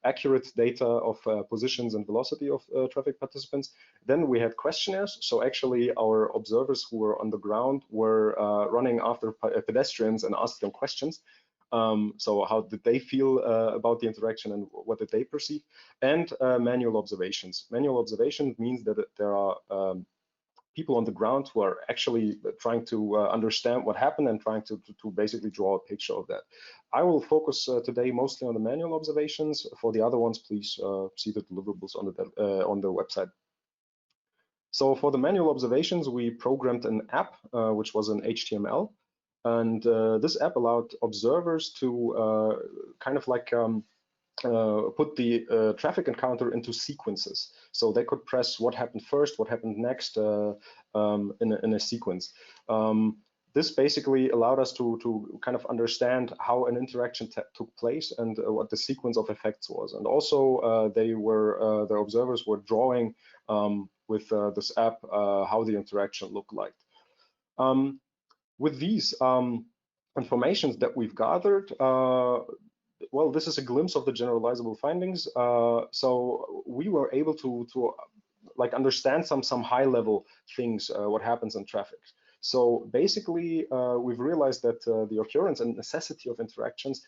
accurate data of positions and velocity of traffic participants. Then we had questionnaires. So actually our observers who were on the ground were running after pedestrians and asked them questions. So how did they feel about the interaction and what did they perceive? And manual observations. Manual observation means that there are people on the ground who are actually trying to understand what happened and trying to basically draw a picture of that. I will focus today mostly on the manual observations. For the other ones, please see the deliverables on the website. So for the manual observations, we programmed an app, which was in HTML. And this app allowed observers to kind of like put the traffic encounter into sequences. So they could press what happened first, what happened next in a sequence. This basically allowed us to kind of understand how an interaction took place and what the sequence of effects was. And also the observers were drawing with this app how the interaction looked like. With these informations that we've gathered, well, this is a glimpse of the generalizable findings. So we were able to like understand some high-level things, what happens in traffic. So basically, we've realized that the occurrence and necessity of interactions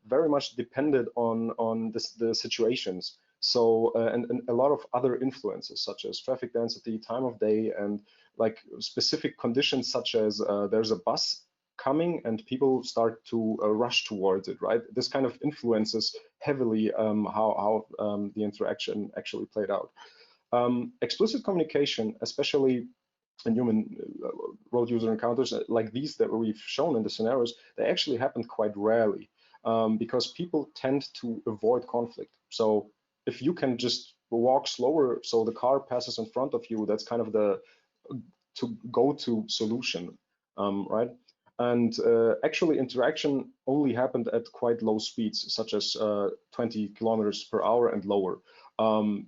very much depended on the situations. So and a lot of other influences such as traffic density, time of day, and like specific conditions such as there's a bus coming and people start to rush towards it, right? This kind of influences heavily how the interaction actually played out. Explicit communication, especially in human road user encounters like these that we've shown in the scenarios, they actually happen quite rarely because people tend to avoid conflict. So if you can just walk slower so the car passes in front of you, that's kind of the go-to solution, right? And actually interaction only happened at quite low speeds, such as 20 kilometers per hour and lower.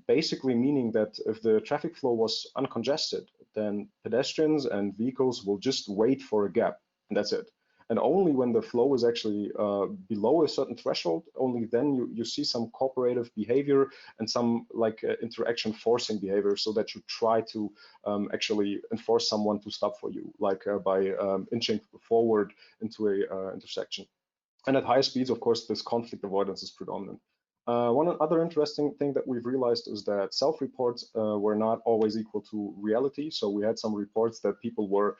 basically meaning that if the traffic flow was uncongested, then pedestrians and vehicles will just wait for a gap, and that's it. And only when the flow is actually below a certain threshold, only then you see some cooperative behavior and some like interaction forcing behavior, so that you try to actually enforce someone to stop for you, like by inching forward into a intersection. And at higher speeds, of course, this conflict avoidance is predominant. One other interesting thing that we've realized is that self-reports were not always equal to reality. So we had some reports that people were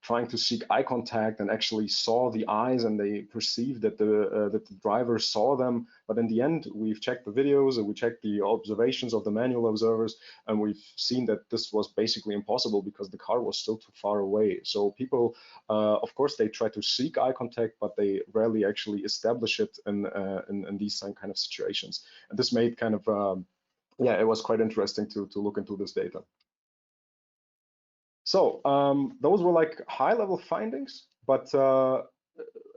trying to seek eye contact and actually saw the eyes, and they perceived that the driver saw them. But in the end, we've checked the videos and we checked the observations of the manual observers, and we've seen that this was basically impossible because the car was still too far away. So people, of course, they try to seek eye contact, but they rarely actually establish it in these kind of situations. And this made kind of, yeah, it was quite interesting to look into this data. So those were like high-level findings, but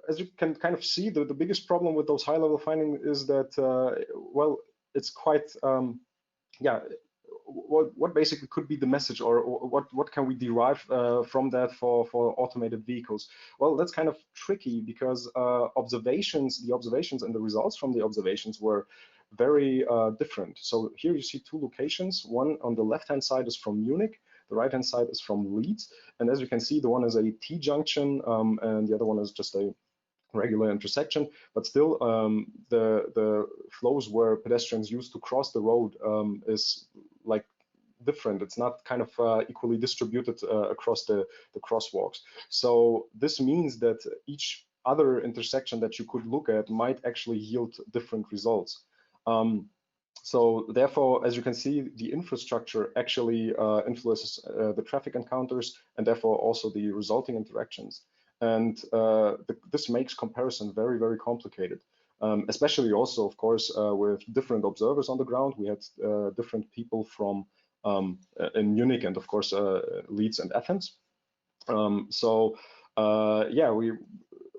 as you can kind of see, the biggest problem with those high-level findings is that, well, it's quite, yeah, what basically could be the message, or what can we derive from that for automated vehicles? Well, that's kind of tricky because the observations and the results from the observations were very different. So here you see two locations. One on the left-hand side is from Munich. The right-hand side is from Leeds. And as you can see, the one is a T-junction and the other one is just a regular intersection, but still the flows where pedestrians use to cross the road is like different. It's not kind of equally distributed across the crosswalks. So this means that each other intersection that you could look at might actually yield different results. So therefore, as you can see, the infrastructure actually influences the traffic encounters and therefore also the resulting interactions. And this makes comparison very, very complicated, especially also, of course, with different observers on the ground. We had different people from in Munich and, of course, Leeds and Athens. So yeah,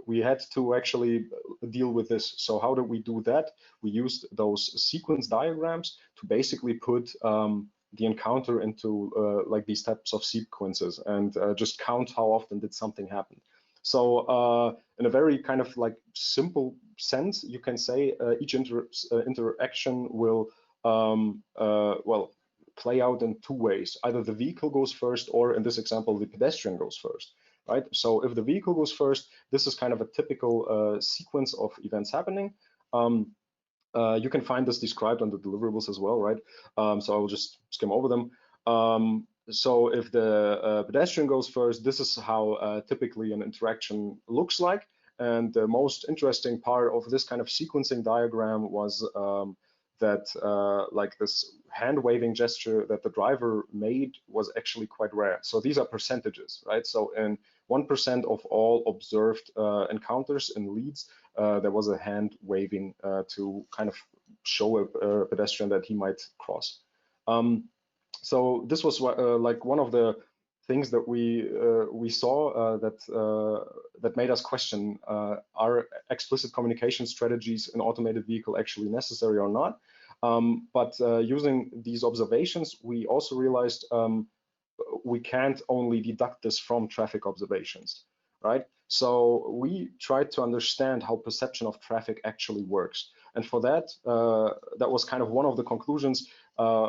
we had to actually deal with this. So how did we do that? We used those sequence diagrams to basically put the encounter into like these types of sequences and just count how often did something happen. So in a very kind of like simple sense, you can say each interaction will well, play out in two ways. Either the vehicle goes first, or in this example, the pedestrian goes first. Right. So if the vehicle goes first, this is kind of a typical sequence of events happening. You can find this described on the deliverables as well, right? So I will just skim over them. So if the pedestrian goes first, this is how typically an interaction looks like. And the most interesting part of this kind of sequencing diagram was that like this hand waving gesture that the driver made was actually quite rare. So these are percentages, right? So in 1% of all observed encounters in Leeds, there was a hand waving to kind of show a pedestrian that he might cross. So this was like one of the things that we saw that made us question, are explicit communication strategies in automated vehicle actually necessary or not? But using these observations, we also realized we can't only deduct this from traffic observations, right? So we tried to understand how perception of traffic actually works. And for that, that was kind of one of the conclusions.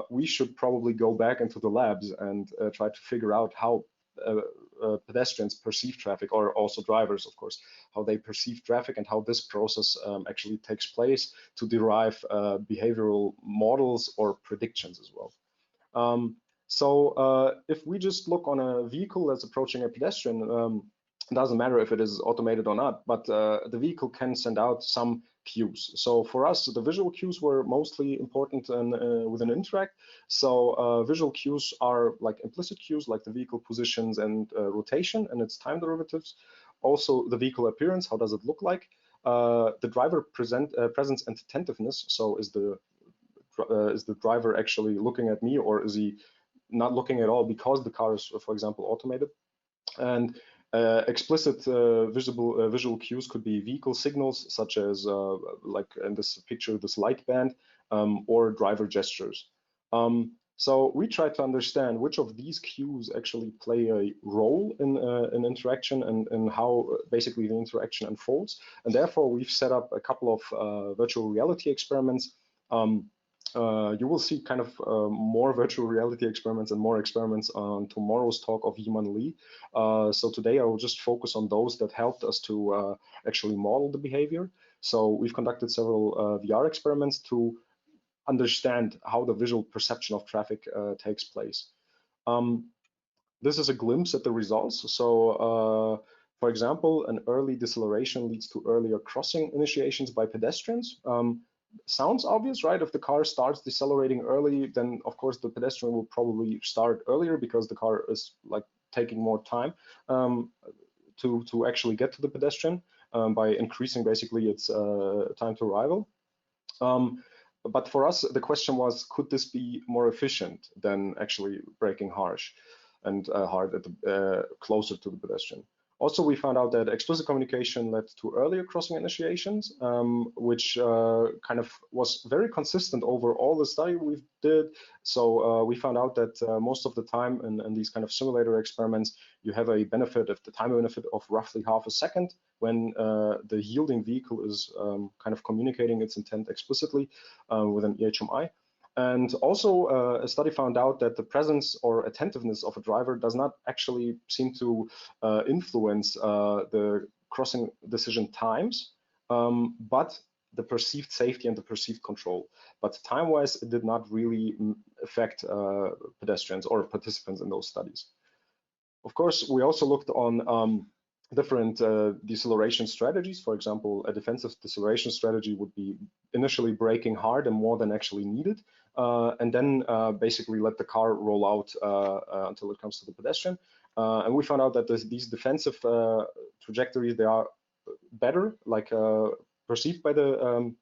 We should probably go back into the labs and try to figure out how pedestrians perceive traffic, or also drivers, of course, how they perceive traffic and how this process actually takes place to derive behavioral models or predictions as well. So if we just look on a vehicle that's approaching a pedestrian, it doesn't matter if it is automated or not, but the vehicle can send out some cues. So for us, the visual cues were mostly important within interACT. So visual cues are like implicit cues, like the vehicle positions and rotation and its time derivatives. Also the vehicle appearance, how does it look like? The driver presence and attentiveness. So is the driver actually looking at me, or is he not looking at all because the car is, for example, automated? And explicit visual cues could be vehicle signals, such as like in this picture, this light band, or driver gestures. So we try to understand which of these cues actually play a role in interaction and how basically the interaction unfolds. And therefore, we've set up a couple of virtual reality experiments. You will see kind of more virtual reality experiments and more experiments on tomorrow's talk of Yiman Lee. So today I will just focus on those that helped us to actually model the behavior. So we've conducted several VR experiments to understand how the visual perception of traffic takes place. This is a glimpse at the results. So, for example, an early deceleration leads to earlier crossing initiations by pedestrians. Sounds obvious, right? If the car starts decelerating early, then of course the pedestrian will probably start earlier because the car is like taking more time to actually get to the pedestrian by increasing basically its time to arrival. But for us, the question was, could this be more efficient than actually braking harsh and hard at the, closer to the pedestrian? Also, we found out that explicit communication led to earlier crossing initiations, which kind of was very consistent over all the study we did. So we found out that most of the time in these kind of simulator experiments, you have a benefit of the time benefit of roughly half a second when the yielding vehicle is kind of communicating its intent explicitly with an EHMI. And also a study found out that the presence or attentiveness of a driver does not actually seem to influence the crossing decision times, but the perceived safety and the perceived control. But time-wise, it did not really affect pedestrians or participants in those studies. Of course, we also looked on different deceleration strategies. For example, a defensive deceleration strategy would be initially braking hard and more than actually needed, and then basically let the car roll out until it comes to the pedestrian. And we found out that these defensive trajectories, they are better, like perceived by the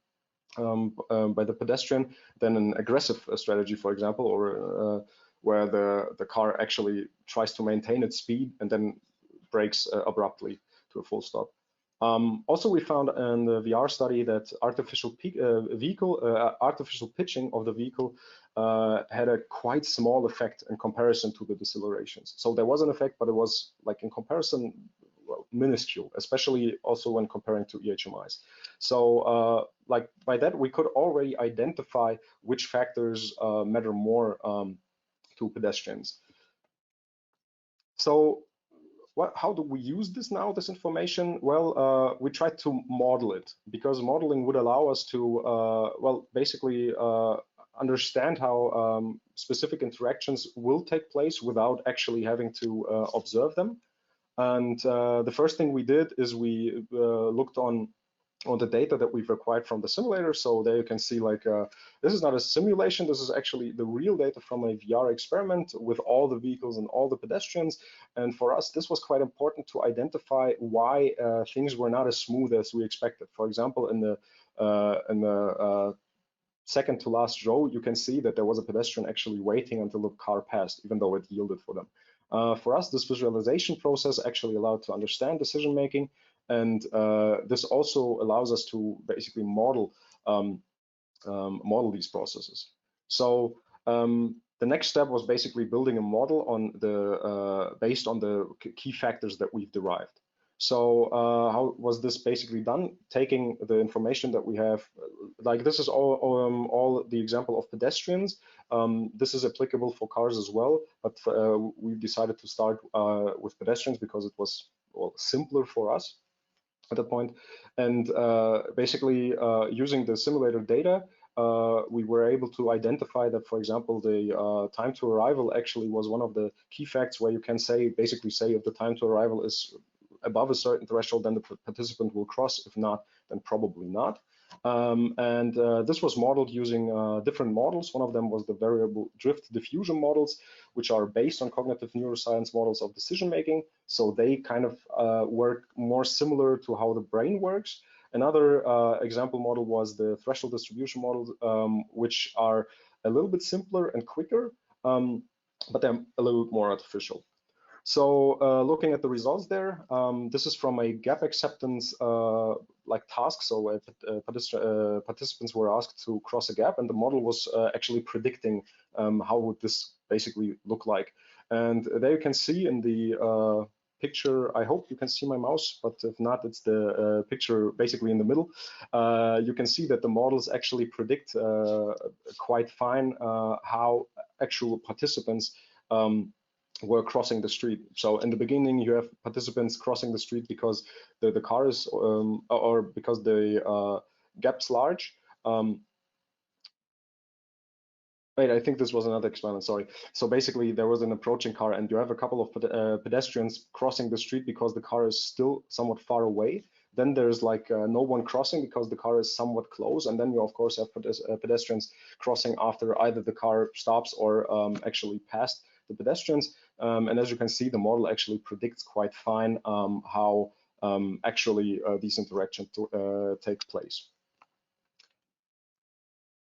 pedestrian than an aggressive strategy, for example, or where the car actually tries to maintain its speed and then brakes abruptly to a full stop. Also, we found in the VR study that artificial pitching of the vehicle had a quite small effect in comparison to the decelerations. So there was an effect, but it was like in comparison, well, minuscule, especially also when comparing to EHMIs. So like by that, we could already identify which factors matter more to pedestrians. So how do we use this now, this information? Well, we tried to model it because modeling would allow us to, well, basically understand how specific interactions will take place without actually having to observe them. And the first thing we did is we looked on the data that we've acquired from the simulator. So there you can see like, this is not a simulation, this is actually the real data from a VR experiment with all the vehicles and all the pedestrians. And for us, this was quite important to identify why things were not as smooth as we expected. For example, in the second to last row, you can see that there was a pedestrian actually waiting until the car passed, even though it yielded for them. For us, this visualization process actually allowed to understand decision making. And this also allows us to basically model these processes. So the next step was basically building a model on the based on the key factors that we've derived. So how was this basically done? Taking the information that we have, like this is all the example of pedestrians. This is applicable for cars as well, but we decided to start with pedestrians because it was, well, simpler for us at that point. And basically using the simulator data, we were able to identify that, for example, the time to arrival actually was one of the key facts where you can say, basically say if the time to arrival is above a certain threshold, then the participant will cross. If not, then probably not. This was modeled using different models. One of them was the variable drift diffusion models, which are based on cognitive neuroscience models of decision making. So they kind of work more similar to how the brain works. Another example model was the threshold distribution model, which are a little bit simpler and quicker, but they're a little bit more artificial. So looking at the results there, this is from a gap acceptance like tasks. So participants were asked to cross a gap, and the model was actually predicting how would this basically look like. And there you can see in the picture, I hope you can see my mouse, but if not, it's the picture basically in the middle. You can see that the models actually predict quite fine how actual participants were crossing the street. So in the beginning, you have participants crossing the street because the car is, or because the gap's large. Wait, I think this was another experiment, sorry. So basically there was an approaching car and you have a couple of pedestrians crossing the street because the car is still somewhat far away. Then there's like no one crossing because the car is somewhat close. And then you of course have pedestrians crossing after either the car stops or actually past the pedestrians. And as you can see, the model actually predicts quite fine how actually these interactions take place.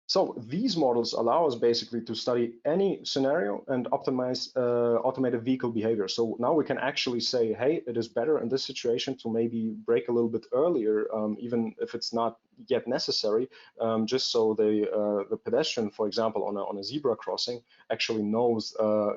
So these models allow us basically to study any scenario and optimize automated vehicle behavior. So now we can actually say, hey, it is better in this situation to maybe brake a little bit earlier, even if it's not yet necessary, just so the pedestrian, for example, on a zebra crossing, actually knows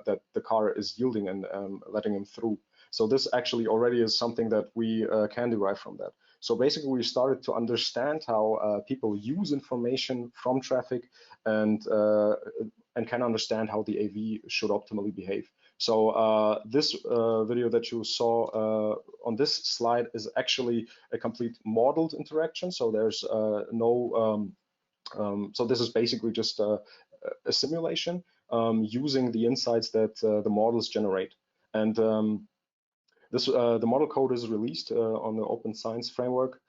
that the car is yielding and letting him through. So this actually already is something that we can derive from that. So basically, we started to understand how people use information from traffic and can understand how the AV should optimally behave. So this video that you saw on this slide is actually a complete modeled interaction. So there's no, so this is basically just a simulation using the insights that the models generate. And the model code is released on the Open Science Framework,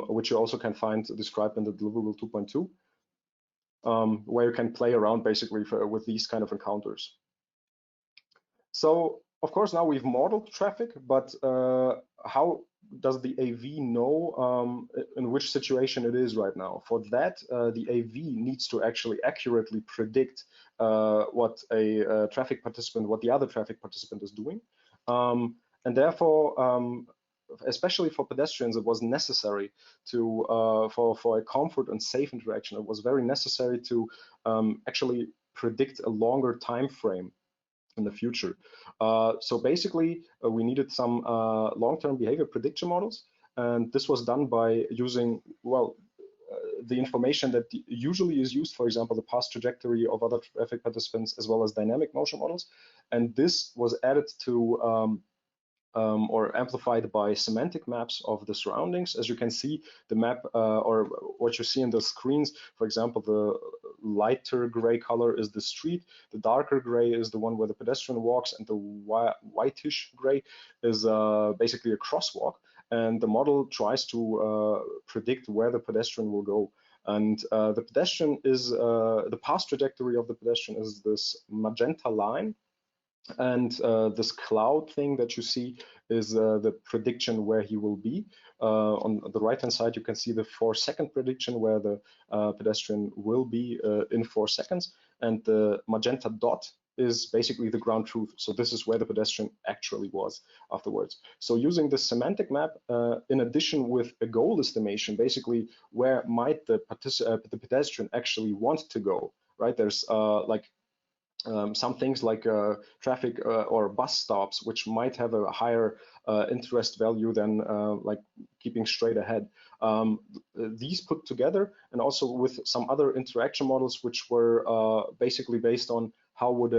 which you also can find described in the deliverable 2.2, where you can play around basically with these kind of encounters. So of course now we've modeled traffic, but how does the AV know in which situation it is right now? For that, the AV needs to actually accurately predict what a traffic participant, what the other traffic participant is doing. And therefore, especially for pedestrians, it was necessary to, for a comfort and safe interaction, it was very necessary to actually predict a longer time frame in the future. So basically, we needed some long-term behavior prediction models, and this was done by using, well, the information that usually is used, for example, the past trajectory of other traffic participants, as well as dynamic motion models. And this was added to or amplified by semantic maps of the surroundings. As you can see, the map or what you see in the screens, for example, the lighter gray color is the street, the darker gray is the one where the pedestrian walks, and the whitish gray is basically a crosswalk. And the model tries to predict where the pedestrian will go. And the pedestrian is, the past trajectory of the pedestrian is this magenta line. And this cloud thing that you see is the prediction where he will be. On the right-hand side, you can see the 4-second prediction where the pedestrian will be in 4 seconds. And the magenta dot is basically the ground truth. So this is where the pedestrian actually was afterwards. So using the semantic map, in addition with a goal estimation, basically where might the pedestrian actually want to go, right? There's like some things like traffic or bus stops, which might have a higher interest value than like keeping straight ahead. These put together, and also with some other interaction models, which were basically based on how would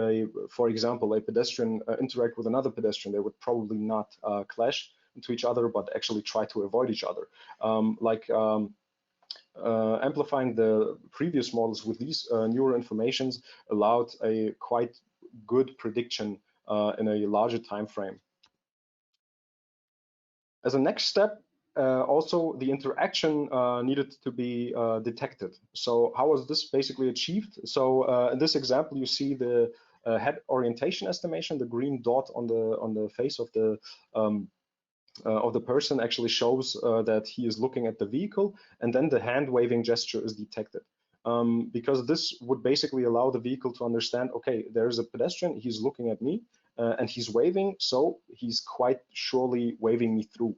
for example, a pedestrian interact with another pedestrian. They would probably not clash into each other, but actually try to avoid each other. Amplifying the previous models with these newer informations allowed a quite good prediction in a larger time frame. As a next step, also the interaction needed to be detected. So how was this basically achieved? So in this example, you see the head orientation estimation. The green dot on the face of the person actually shows that he is looking at the vehicle, and then the hand waving gesture is detected. Because this would basically allow the vehicle to understand, okay, there's a pedestrian, he's looking at me, and he's waving, so he's quite surely waving me through.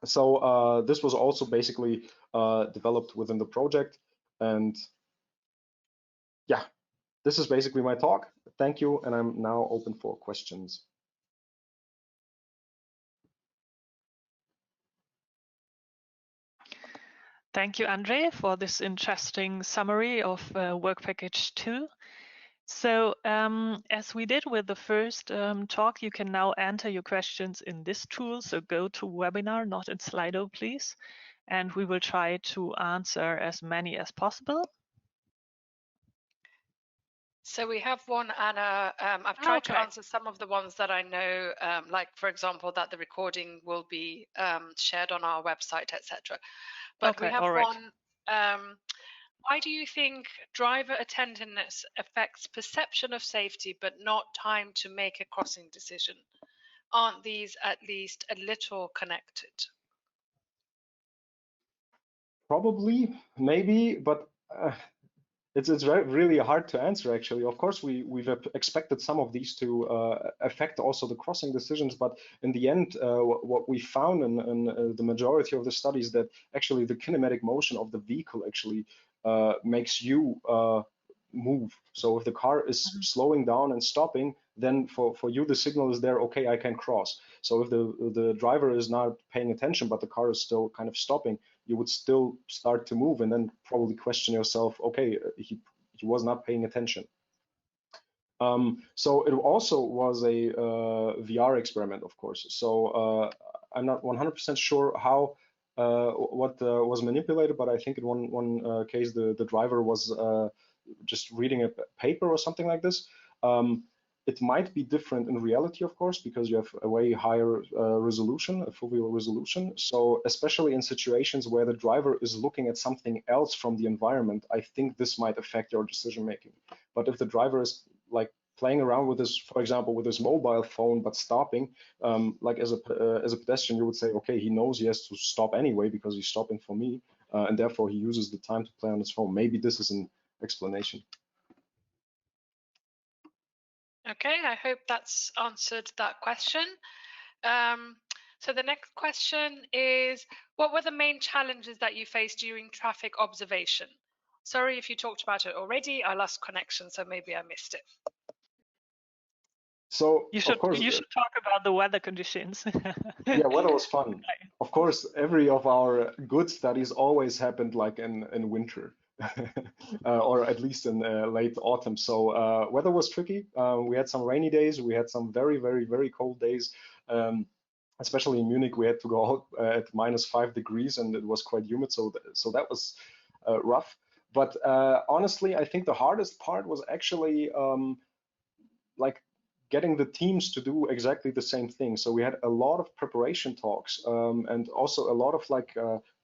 So this was also basically developed within the project. And yeah, this is basically my talk. Thank you, and I'm now open for questions. Thank you, Andre, for this interesting summary of Work Package 2. So as we did with the first talk, you can now enter your questions in this tool. So go to webinar, not in Slido, please. And we will try to answer as many as possible. So we have one, Anna. I've tried to answer some of the ones that I know, like, for example, that the recording will be shared on our website, etc. But we have one. Why do you think driver attentiveness affects perception of safety, but not time to make a crossing decision? Aren't these at least a little connected? Probably, maybe, but it's really hard to answer, actually. Of course, we've expected some of these to affect also the crossing decisions, but in the end, what we found in the majority of the studies, that actually the kinematic motion of the vehicle actually makes you move. So if the car is slowing down and stopping, then for you the signal is there, okay, I can cross. So if the driver is not paying attention, but the car is still kind of stopping, you would still start to move and then probably question yourself, okay, he was not paying attention. So it also was a VR experiment, of course. So I'm not 100% sure how what was manipulated, but I think in one case the driver was just reading a paper or something like this. It might be different in reality, of course, because you have a way higher resolution, a foveal resolution. So especially in situations where the driver is looking at something else from the environment, I think this might affect your decision making. But if the driver is like playing around with this, for example, with his mobile phone, but stopping, like as a pedestrian, you would say, okay, he knows he has to stop anyway because he's stopping for me, and therefore he uses the time to play on his phone. Maybe this is an explanation. Okay, I hope that's answered that question. So the next question is, what were the main challenges that you faced during traffic observation? Sorry if you talked about it already, I lost connection, so maybe I missed it. So you should of course, you should talk about the weather conditions. Yeah, weather was fun. Of course, every of our good studies always happened like in winter, or at least in late autumn. So weather was tricky. We had some rainy days. We had some very cold days. Especially in Munich, we had to go out at -5 degrees, and it was quite humid. So that was rough. But honestly, I think the hardest part was actually like getting the teams to do exactly the same thing. So we had a lot of preparation talks and also a lot of like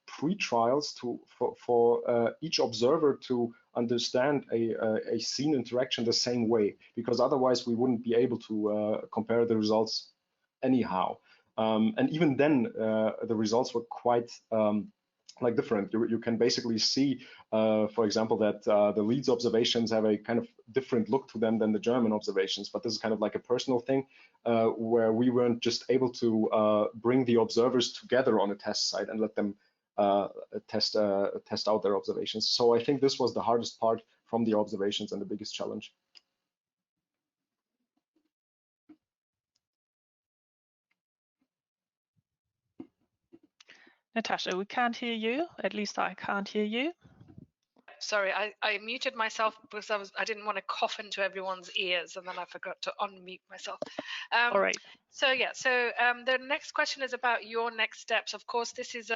pre-trials for each observer to understand a scene interaction the same way, because otherwise we wouldn't be able to compare the results anyhow. And even then, the results were quite like different. You can basically see, for example, that the Leeds observations have a kind of different look to them than the German observations, but this is kind of like a personal thing where we weren't just able to bring the observers together on a test site and let them test out their observations. So I think this was the hardest part from the observations and the biggest challenge. Natasha, we can't hear you. At least I can't hear you. Sorry, I muted myself because I didn't want to cough into everyone's ears, and then I forgot to unmute myself. All right. So yeah, so the next question is about your next steps. Of course, this is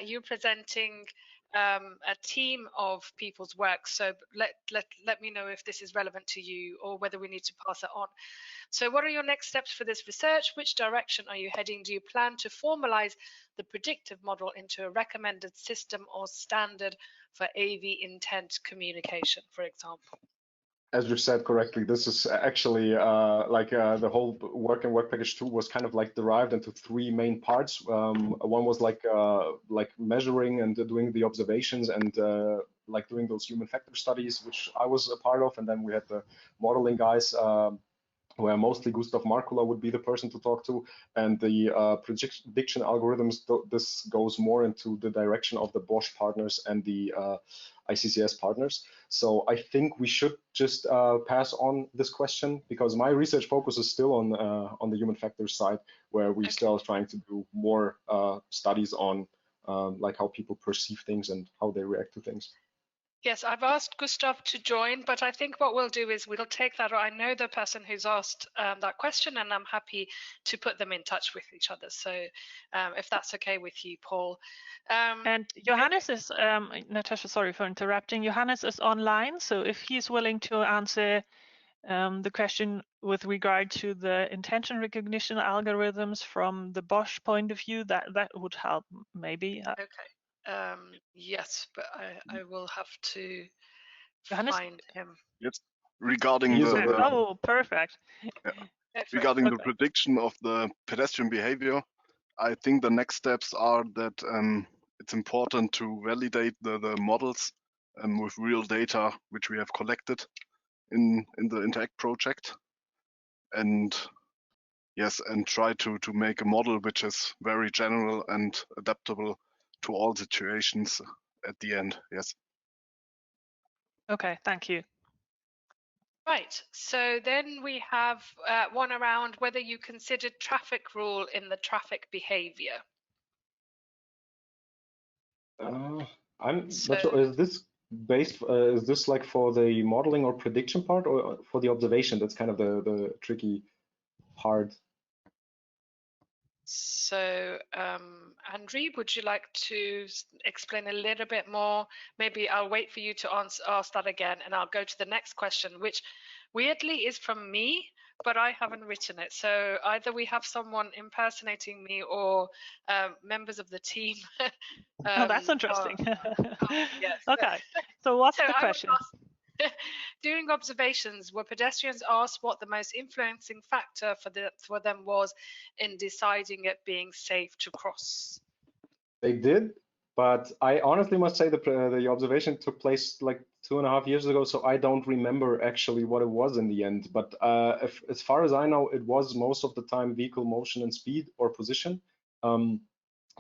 you presenting a team of people's work. So let me know if this is relevant to you or whether we need to pass it on. So what are your next steps for this research? Which direction are you heading? Do you plan to formalize the predictive model into a recommended system or standard for AV intent communication, for example? As you said correctly, this is actually the whole work in Work Package 2 was kind of like derived into 3 main parts. One was like measuring and doing the observations and like doing those human factor studies, which I was a part of, and then we had the modeling guys where mostly Gustav Markula would be the person to talk to, and the prediction algorithms, this goes more into the direction of the Bosch partners and the ICCS partners. So I think we should just pass on this question, because my research focus is still on the human factors side, where we still are trying to do more studies on like how people perceive things and how they react to things. Yes, I've asked Gustav to join, but I think what we'll do is we'll take that. I know the person who's asked that question, and I'm happy to put them in touch with each other. So if that's okay with you, Paul. And Johannes is, Natasha, sorry for interrupting. Johannes is online, so if he's willing to answer the question with regard to the intention recognition algorithms from the Bosch point of view, that would help maybe. Okay. Yes, but I will have to Johannes? find him. Yes, regarding oh, perfect. Yeah. Regarding the prediction of the pedestrian behavior, I think the next steps are that it's important to validate the models with real data which we have collected in the interACT project, and yes, and try to make a model which is very general and adaptable to all situations at the end. Yes. Okay, thank you. Right, so then we have one around whether you considered traffic rule in the traffic behavior. I'm not sure. Is this based? Is this like for the modeling or prediction part, or for the observation? That's kind of the tricky part. So, Andre, would you like to explain a little bit more? Maybe I'll wait for you to ask that again, and I'll go to the next question, which weirdly is from me, but I haven't written it. So either we have someone impersonating me, or members of the team. Oh, that's interesting. Yes. Okay, so what's the question? During observations, were pedestrians asked what the most influencing factor for them was in deciding it being safe to cross? They did, but I honestly must say the observation took place like 2.5 years ago, so I don't remember actually what it was in the end. But as far as I know, it was most of the time vehicle motion and speed or position.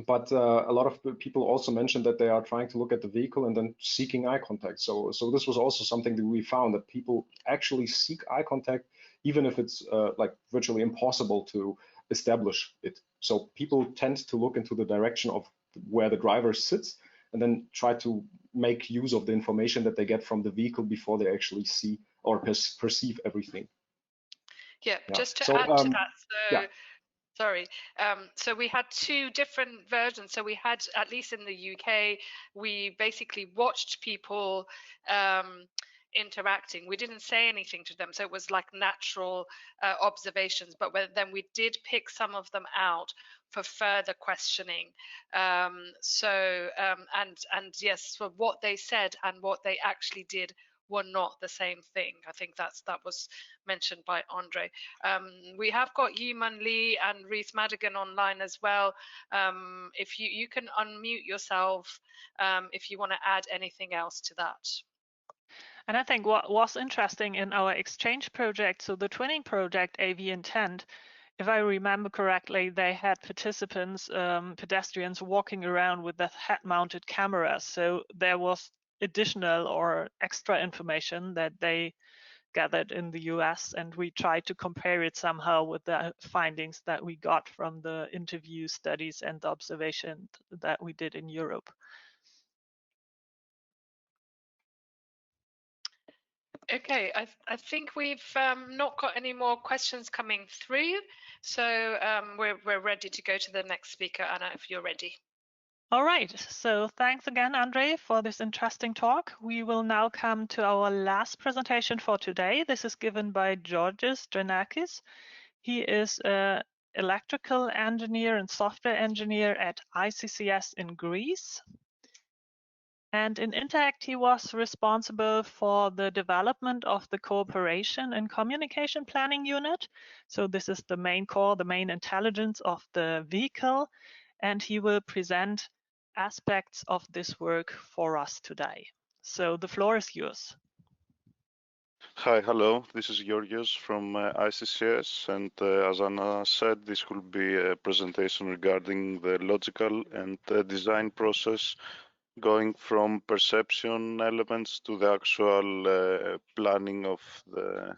But a lot of people also mentioned that they are trying to look at the vehicle and then seeking eye contact. So this was also something that we found, that people actually seek eye contact, even if it's like virtually impossible to establish it. So people tend to look into the direction of where the driver sits and then try to make use of the information that they get from the vehicle before they actually see or perceive everything. Yeah, just to add to that, so yeah. Sorry. So we had two different versions. So we had, at least in the UK, we basically watched people interacting. We didn't say anything to them. So it was like natural observations. But then we did pick some of them out for further questioning. And yes, for what they said and what they actually did were not the same thing. I think that was mentioned by Andre. We have got Yiman Lee and Reese Madigan online as well. If you can unmute yourself if you want to add anything else to that. And I think what was interesting in our exchange project, so the twinning project AV Intent, if I remember correctly, they had participants, pedestrians walking around with the head-mounted cameras. So there was additional or extra information that they gathered in the US, and we tried to compare it somehow with the findings that we got from the interview studies and the observation that we did in Europe. Okay, I think we've not got any more questions coming through, so we're ready to go to the next speaker, Anna, if you're ready. All right, so thanks again, Andre, for this interesting talk. We will now come to our last presentation for today. This is given by Georgios Drenakis. He is an electrical engineer and software engineer at ICCS in Greece. And in interACT, he was responsible for the development of the cooperation and communication planning unit. So this is the main core, the main intelligence of the vehicle. And he will present aspects of this work for us today. So the floor is yours. Hi, hello. This is Georgios from ICCS, and as Anna said, this will be a presentation regarding the logical and design process going from perception elements to the actual planning of the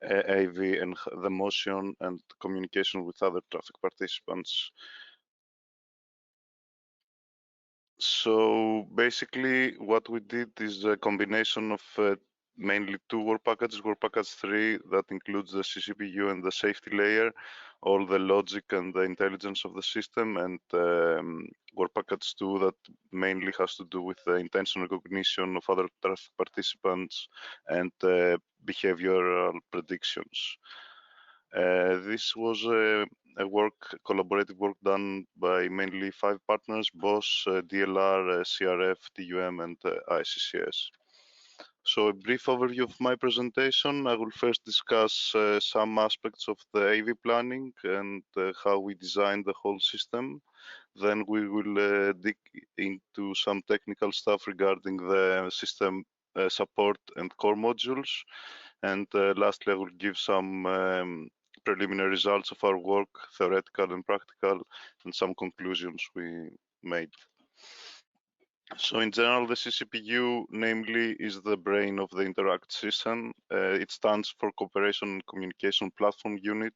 AV and the motion and communication with other traffic participants. So basically what we did is a combination of mainly two work packages. Work package 3 that includes the CCPU and the safety layer, all the logic and the intelligence of the system, and work package 2 that mainly has to do with the intention recognition of other traffic participants and behavioral predictions. This was a collaborative work done by mainly 5 partners: BOSS, DLR, CRF, TUM, and ICCS. So a brief overview of my presentation. I will first discuss some aspects of the AV planning and how we designed the whole system. Then we will dig into some technical stuff regarding the system support and core modules. And lastly, I will give some preliminary results of our work, theoretical and practical, and some conclusions we made. So in general, the CCPU, namely, is the brain of the interACT system. It stands for Cooperation and Communication Platform Unit.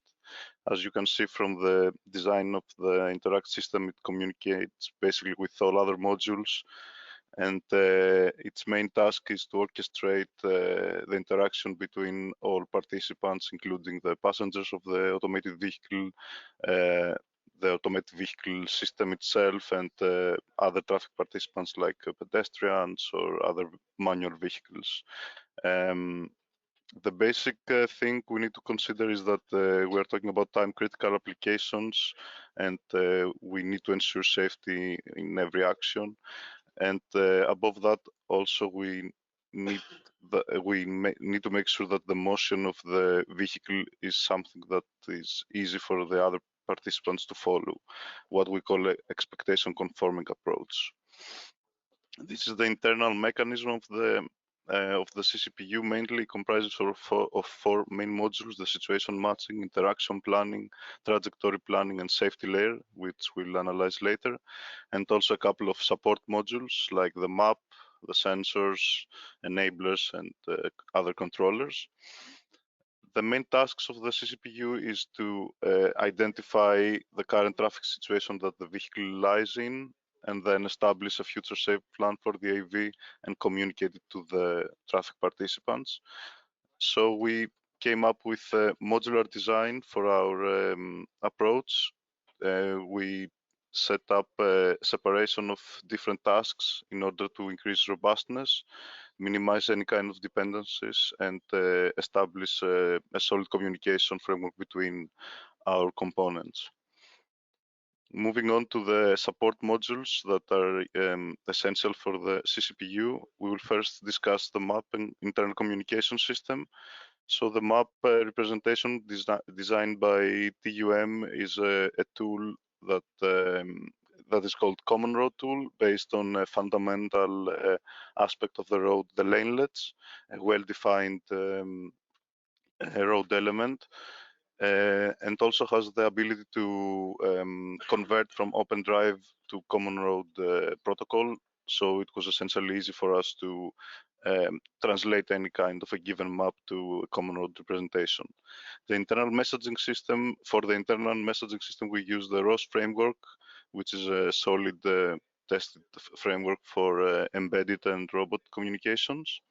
As you can see from the design of the interACT system, it communicates basically with all other modules. And its main task is to orchestrate the interaction between all participants, including the passengers of the automated vehicle, the automated vehicle system itself, and other traffic participants like pedestrians or other manual vehicles. The basic thing we need to consider is that we are talking about time-critical applications, and we need to ensure safety in every action. And above that, also we need to make sure that the motion of the vehicle is something that is easy for the other participants to follow, what we call an expectation conforming approach. This is the internal mechanism of the CCPU. Mainly comprises of 4 main modules: the situation matching, interaction planning, trajectory planning, and safety layer, which we'll analyze later, and also a couple of support modules like the map, the sensors, enablers, and other controllers. The main tasks of the CCPU is to identify the current traffic situation that the vehicle lies in, and then establish a future safe plan for the AV and communicate it to the traffic participants. So we came up with a modular design for our approach. We set up a separation of different tasks in order to increase robustness, minimize any kind of dependencies, and establish a solid communication framework between our components. Moving on to the support modules that are essential for the CCPU, we will first discuss the map and internal communication system. So the map representation designed by TUM is a tool that is called Common Road Tool, based on a fundamental aspect of the road, the lanelets, a well-defined road element, and also has the ability to convert from OpenDrive to Common Road protocol. So it was essentially easy for us to translate any kind of a given map to a Common Road representation. The internal messaging system, for the internal messaging system, we use the ROS framework, which is a solid tested framework for embedded and robot communications.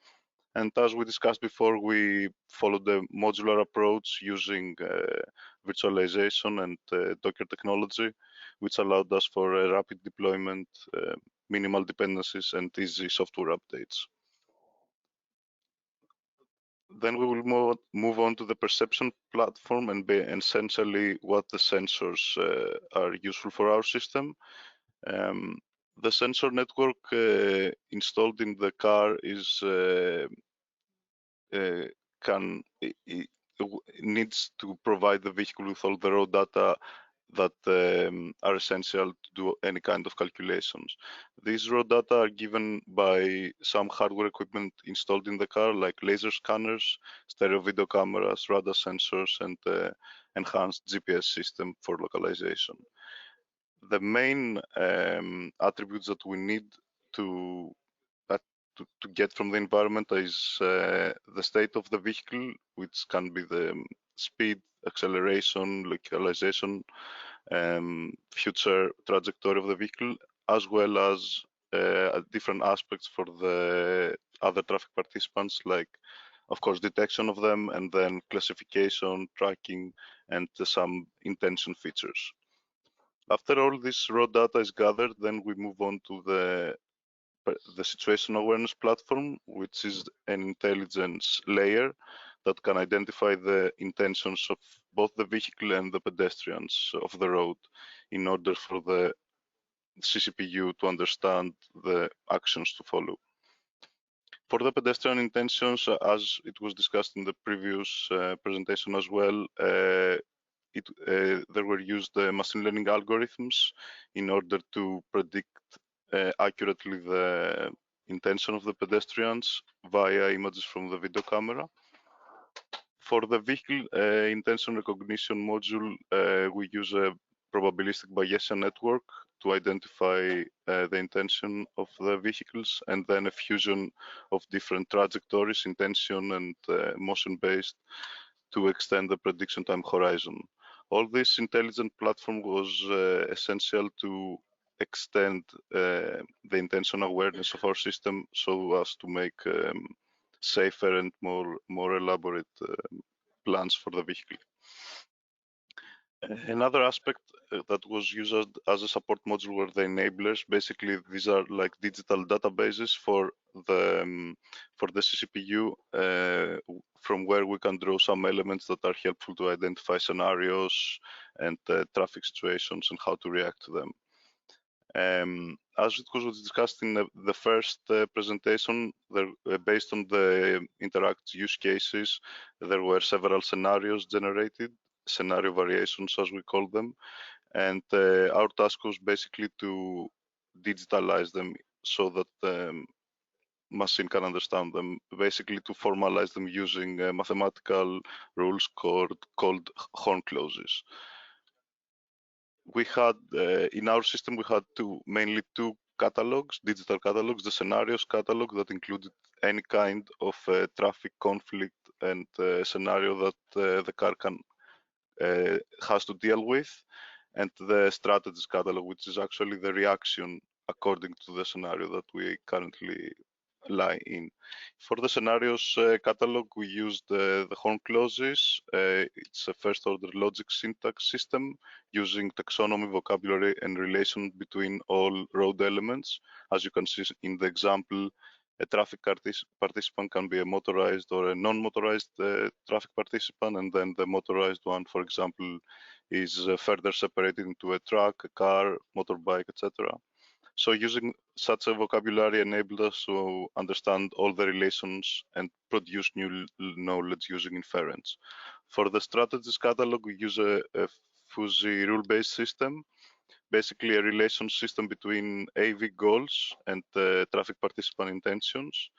And as we discussed before, we followed the modular approach using virtualization and Docker technology, which allowed us for a rapid deployment, minimal dependencies, and easy software updates. Then we will move on to the perception platform and essentially what the sensors are useful for our system. The sensor network installed in the car is needs to provide the vehicle with all the road data that are essential to do any kind of calculations. These raw data are given by some hardware equipment installed in the car, like laser scanners, stereo video cameras, radar sensors, and enhanced GPS system for localization. The main attributes that we need to get from the environment is the state of the vehicle, which can be the speed, acceleration, localization, future trajectory of the vehicle, as well as different aspects for the other traffic participants, like, of course, detection of them, and then classification, tracking, and some intention features. After all this raw data is gathered, then we move on to the situation awareness platform, which is an intelligence layer that can identify the intentions of both the vehicle and the pedestrians of the road in order for the CCPU to understand the actions to follow. For the pedestrian intentions, as it was discussed in the previous presentation as well, there were used machine learning algorithms in order to predict accurately the intention of the pedestrians via images from the video camera. For the vehicle intention recognition module, we use a probabilistic Bayesian network to identify the intention of the vehicles, and then a fusion of different trajectories, intention and motion-based, to extend the prediction time horizon. All this intelligent platform was essential to extend the intention awareness of our system so as to make safer and more elaborate plans for the vehicle. Another aspect that was used as a support module were the enablers. Basically, these are like digital databases for the CCPU, from where we can draw some elements that are helpful to identify scenarios and traffic situations and how to react to them. As it was discussed in the first presentation, based on the interACT use cases, there were several scenarios generated, scenario variations as we call them, and our task was basically to digitalize them so that the machine can understand them, basically to formalize them using mathematical rules called horn clauses. We had in our system we had mainly two catalogs, digital catalogs: the scenarios catalog that included any kind of traffic conflict and scenario that the car has to deal with, and the strategies catalog, which is actually the reaction according to the scenario that we currently lie in. For the scenarios catalog, we used the horn clauses. It's a first order logic syntax system using taxonomy, vocabulary, and relation between all road elements. As you can see in the example, a traffic participant can be a motorized or a non-motorized traffic participant, and then the motorized one, for example, is further separated into a truck, a car, motorbike, etc. So using such a vocabulary enabled us to understand all the relations and produce new knowledge using inference. For the strategies catalog, we use a fuzzy rule-based system, basically a relation system between AV goals and traffic participant intentions.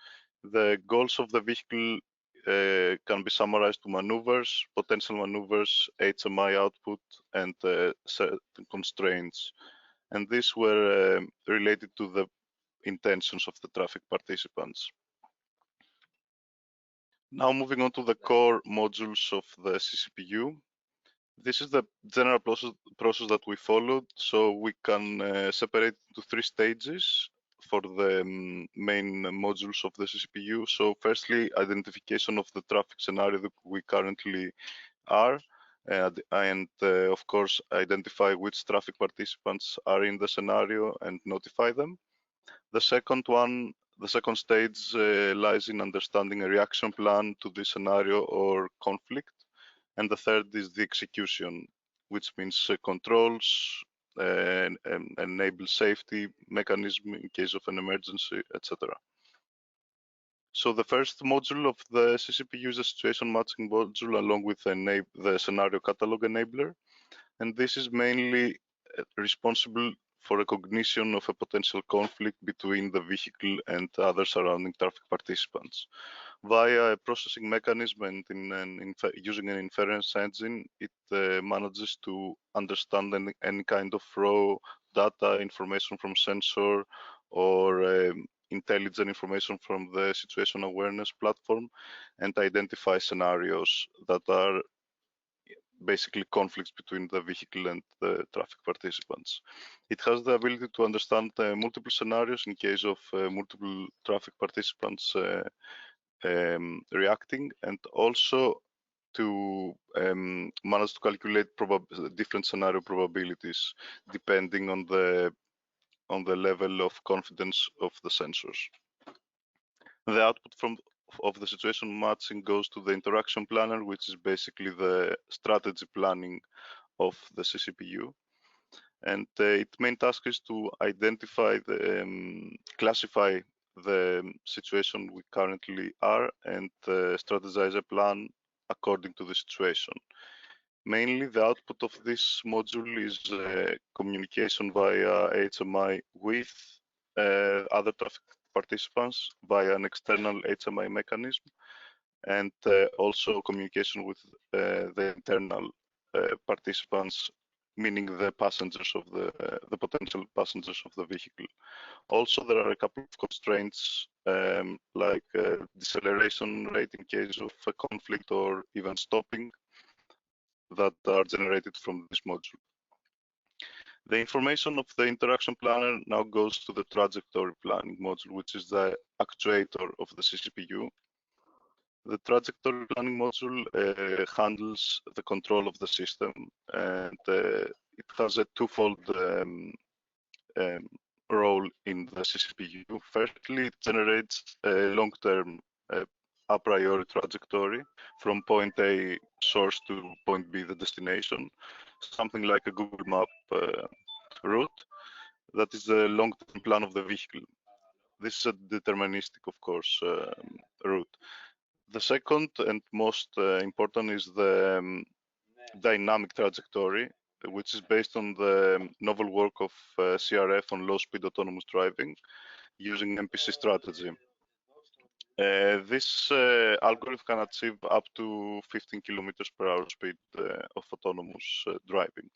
The goals of the vehicle can be summarized to maneuvers, potential maneuvers, HMI output, and certain constraints. And these were related to the intentions of the traffic participants. Now moving on to the core modules of the CCPU. This is the general process that we followed. So we can separate into three stages for the main modules of the CCPU. So firstly, identification of the traffic scenario that we currently are. And of course, identify which traffic participants are in the scenario and notify them. The second stage lies in understanding a reaction plan to this scenario or conflict. And the third is the execution, which means controls, enable safety mechanism in case of an emergency, etc. So the first module of the CCPU is a situation matching module along with the scenario catalog enabler. And this is mainly responsible for recognition of a potential conflict between the vehicle and other surrounding traffic participants. Via a processing mechanism and using an inference engine, it manages to understand any kind of raw data, information from sensor, or intelligent information from the situation awareness platform, and identify scenarios that are basically conflicts between the vehicle and the traffic participants. It has the ability to understand multiple scenarios in case of multiple traffic participants reacting, and also to manage to calculate different scenario probabilities depending on the level of confidence of the sensors. The output of the situation matching goes to the interaction planner, which is basically the strategy planning of the CCPU. And its main task is to identify, classify the situation we currently are, and strategize a plan according to the situation. Mainly, the output of this module is communication via HMI with other traffic participants via an external HMI mechanism, and also communication with the internal participants, meaning the passengers of the potential passengers of the vehicle. Also, there are a couple of constraints like deceleration rate in case of a conflict or even stopping that are generated from this module. The information of the interaction planner now goes to the trajectory planning module, which is the actuator of the CCPU. The trajectory planning module handles the control of the system, and it has a twofold role in the CCPU. Firstly, it generates a long-term a priori trajectory from point A source to point B, the destination, something like a Google Map route. That is the long-term plan of the vehicle. This is a deterministic, of course, route. The second and most important is the dynamic trajectory, which is based on the novel work of CRF on low-speed autonomous driving using MPC strategy. This algorithm can achieve up to 15 kilometers per hour speed of autonomous driving.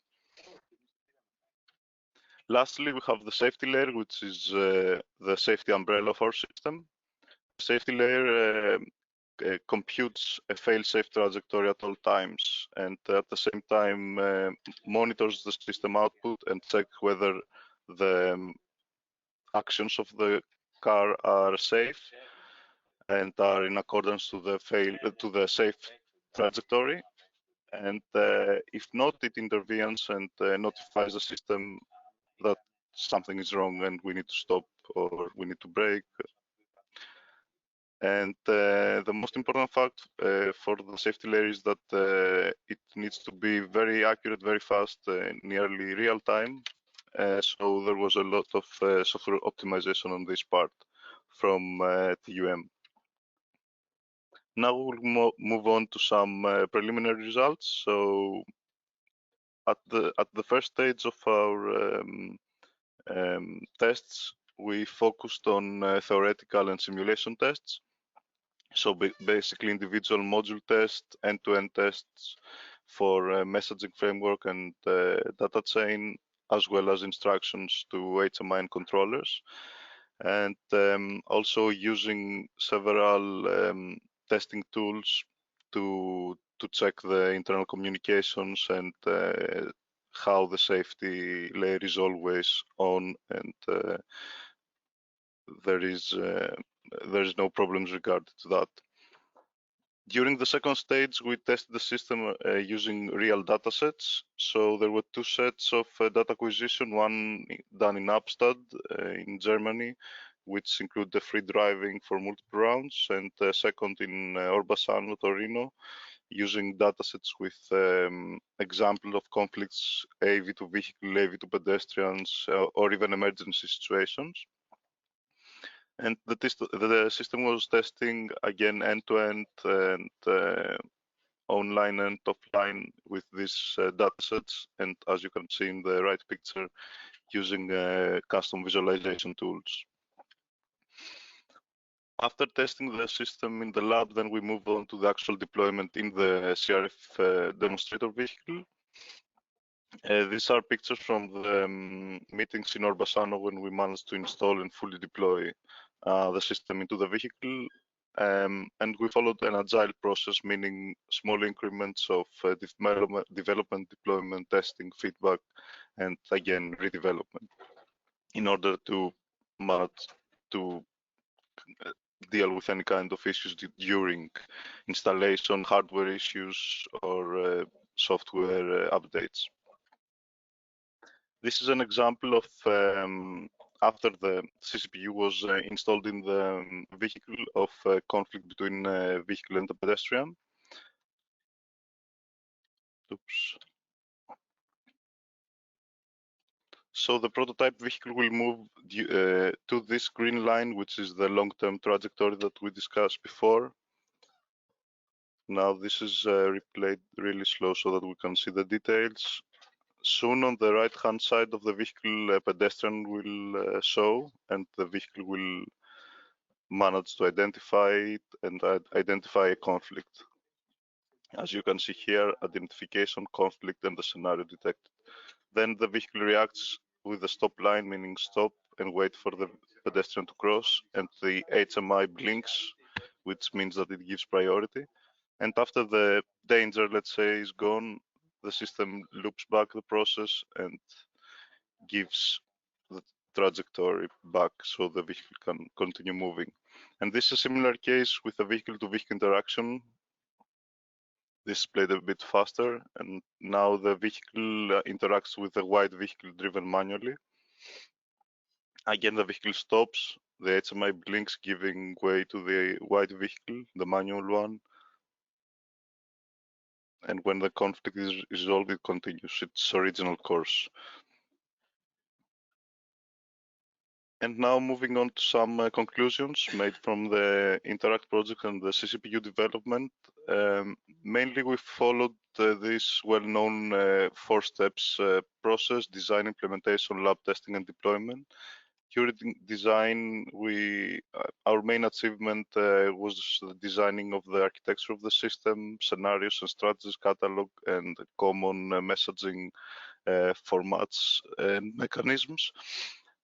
Lastly, we have the safety layer, which is the safety umbrella of our system. The safety layer computes a fail-safe trajectory at all times, and at the same time monitors the system output and checks whether the actions of the car are safe and are in accordance to the safe trajectory. And if not, it intervenes and notifies the system that something is wrong and we need to stop or we need to brake. And the most important fact for the safety layer is that it needs to be very accurate, very fast, nearly real time. So there was a lot of software optimization on this part from TUM. Now we'll move on to some preliminary results. So at the first stage of our tests, we focused on theoretical and simulation tests. So basically individual module tests, end-to-end tests for messaging framework and data chain, as well as instructions to HMI and controllers. And also using several testing tools to check the internal communications and how the safety layer is always on, and there is no problems regarding to that. During the second stage, we tested the system using real data sets. So there were two sets of data acquisition, one done in Abstad in Germany, which include the free driving for multiple rounds, and second in Orbassano, Torino, using datasets with example of conflicts AV to vehicle, AV to pedestrians, or even emergency situations. And the system was testing again end-to-end and online and offline with these datasets, and as you can see in the right picture, using custom visualization tools. After testing the system in the lab, then we move on to the actual deployment in the CRF demonstrator vehicle. These are pictures from the meetings in Orbasano when we managed to install and fully deploy the system into the vehicle. And we followed an agile process, meaning small increments of development, deployment, testing, feedback, and again, redevelopment, in order to manage to deal with any kind of issues during installation, hardware issues, or software updates. This is an example of after the CCPU was installed in the vehicle of conflict between vehicle and the pedestrian. Oops. So the prototype vehicle will move to this green line, which is the long-term trajectory that we discussed before. Now this is replayed really slow so that we can see the details. Soon on the right hand side of the vehicle, a pedestrian will show, and the vehicle will manage to identify it and identify a conflict. As you can see here, identification, conflict, and the scenario detected. Then the vehicle reacts with the stop line, meaning stop and wait for the pedestrian to cross, and the HMI blinks, which means that it gives priority. And after the danger, let's say, is gone, the system loops back the process and gives the trajectory back so the vehicle can continue moving. And this is a similar case with a vehicle-to-vehicle interaction. This played a bit faster, and now the vehicle interacts with the white vehicle driven manually. Again, the vehicle stops, the HMI blinks, giving way to the white vehicle, the manual one. And when the conflict is resolved, it continues its original course. And now moving on to some conclusions made from the interACT project and the CCPU development. Mainly we followed this well-known 4 steps process: design, implementation, lab testing, and deployment. During design, our main achievement was the designing of the architecture of the system, scenarios and strategies catalog, and common messaging formats and mechanisms.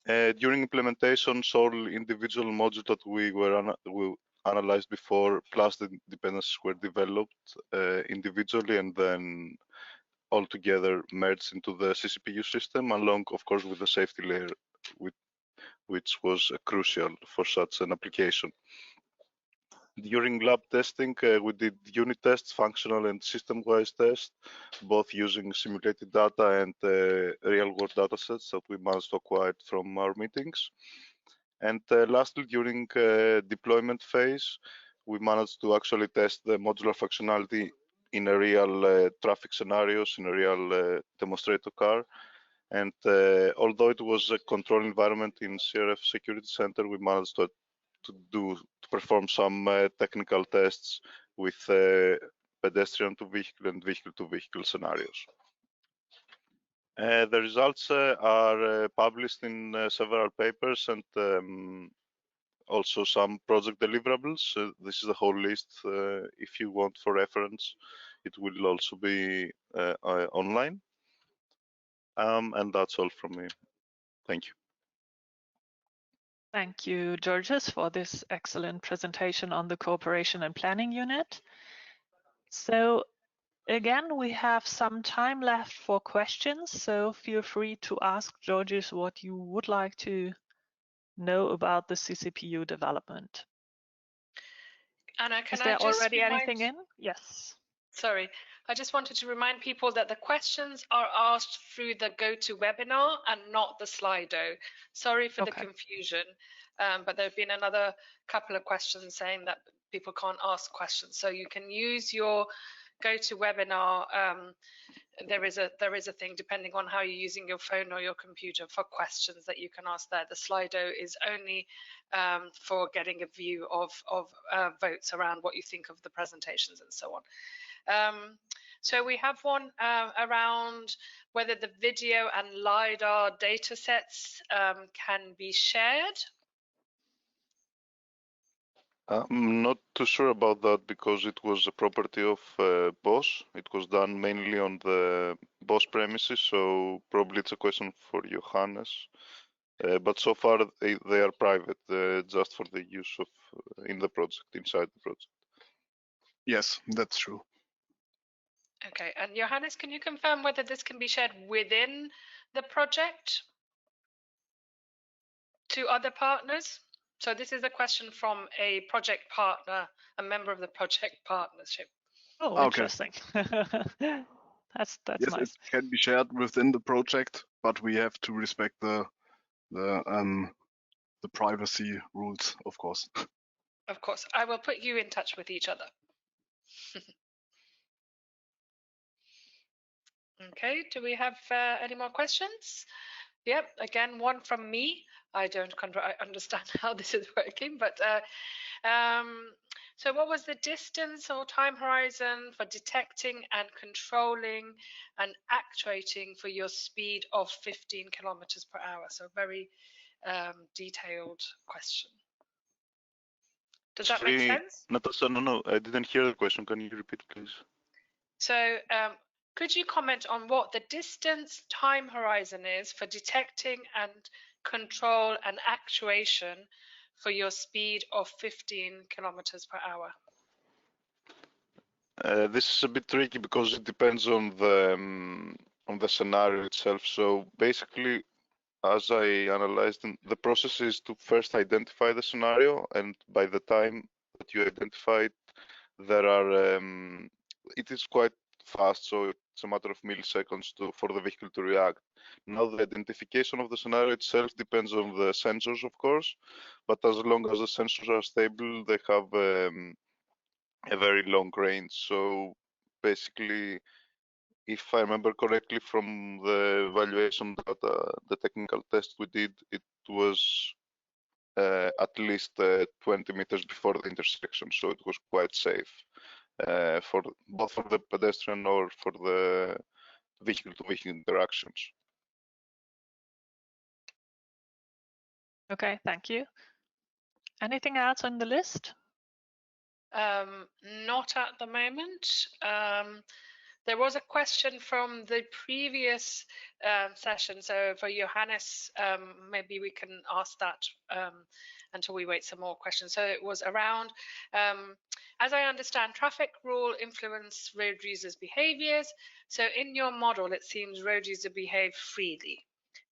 During implementation, all individual modules that we analyzed before, plus the dependencies, were developed individually and then all together merged into the CCPU system, along, of course, with the safety layer, which was crucial for such an application. During lab testing, we did unit tests, functional and system-wise tests, both using simulated data and real-world datasets that we managed to acquire from our meetings. And lastly, during deployment phase, we managed to actually test the modular functionality in a real traffic scenarios, in a real demonstrator car. And although it was a control environment in CRF Security Center, we managed to perform some technical tests with pedestrian to vehicle and vehicle to vehicle scenarios. The results are published in several papers and also some project deliverables. This is the whole list. If you want for reference, it will also be online. And that's all from me. Thank you. Thank you, Georges, for this excellent presentation on the Cooperation and Planning Unit. So again, we have some time left for questions, so feel free to ask Georges what you would like to know about the CCPU development. Anna, can Is there I just already anything in? Yes. Sorry, I just wanted to remind people that the questions are asked through the GoToWebinar and not the Slido. Sorry for the confusion, but there have been another couple of questions saying that people can't ask questions. So you can use your GoToWebinar. There is a thing, depending on how you're using your phone or your computer, for questions that you can ask there. The Slido is only for getting a view of votes around what you think of the presentations and so on. So we have one around whether the video and LiDAR data sets can be shared. I'm not too sure about that because it was a property of Bosch. It was done mainly on the Bosch premises, so probably it's a question for Johannes. But so far they are private, just for the use of in the project, inside the project. Yes, that's true. Okay, and Johannes, can you confirm whether this can be shared within the project to other partners? So this is a question from a project partner, a member of the project partnership. Oh, Okay. interesting. That's Yes, nice. it can be shared within the project, but we have to respect the privacy rules, of course. Of course, I will put you in touch with each other. Okay, do we have any more questions? Yep, again, one from me. I don't understand how this is working, but so what was the distance or time horizon for detecting and controlling and actuating for your speed of 15 kilometers per hour? So very detailed question. Does that make sense? Natasha, no, I didn't hear the question. Can you repeat, please? So could you comment on what the distance time horizon is for detecting and control and actuation for your speed of 15 kilometers per hour? This is a bit tricky because it depends on the scenario itself. So basically, as I analyzed, the process is to first identify the scenario, and by the time that you identify it, there are it is quite fast, so it's a matter of milliseconds for the vehicle to react. Now, the identification of the scenario itself depends on the sensors, of course, but as long as the sensors are stable, they have a very long range. So basically, if I remember correctly from the evaluation data, the technical test we did, it was at least 20 meters before the intersection, so it was quite safe for both for the pedestrian or for the vehicle-to-vehicle interactions. Okay, thank you. Anything else on the list? Not at the moment. There was a question from the previous session, so for Johannes, maybe we can ask that until we wait some more questions. So it was around, as I understand, traffic rule influence road users' behaviors. So in your model, it seems road users behave freely.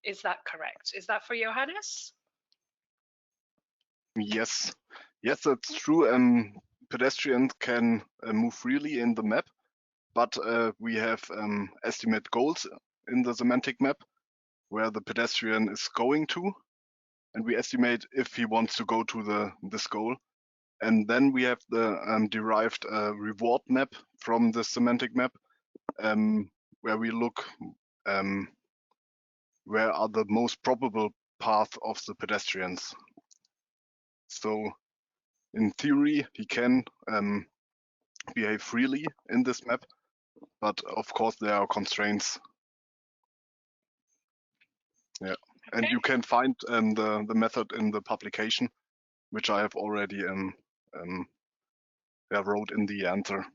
Is that correct? Is that for Johannes? Yes, that's true. Pedestrians can move freely in the map, but we have estimate goals in the semantic map where the pedestrian is going to, and we estimate if he wants to go to this goal. And then we have the derived reward map from the semantic map, where we look where are the most probable path of the pedestrians. So in theory, he can behave freely in this map, but of course there are constraints. Yeah, okay. And you can find the method in the publication, which I have already wrote in the answer.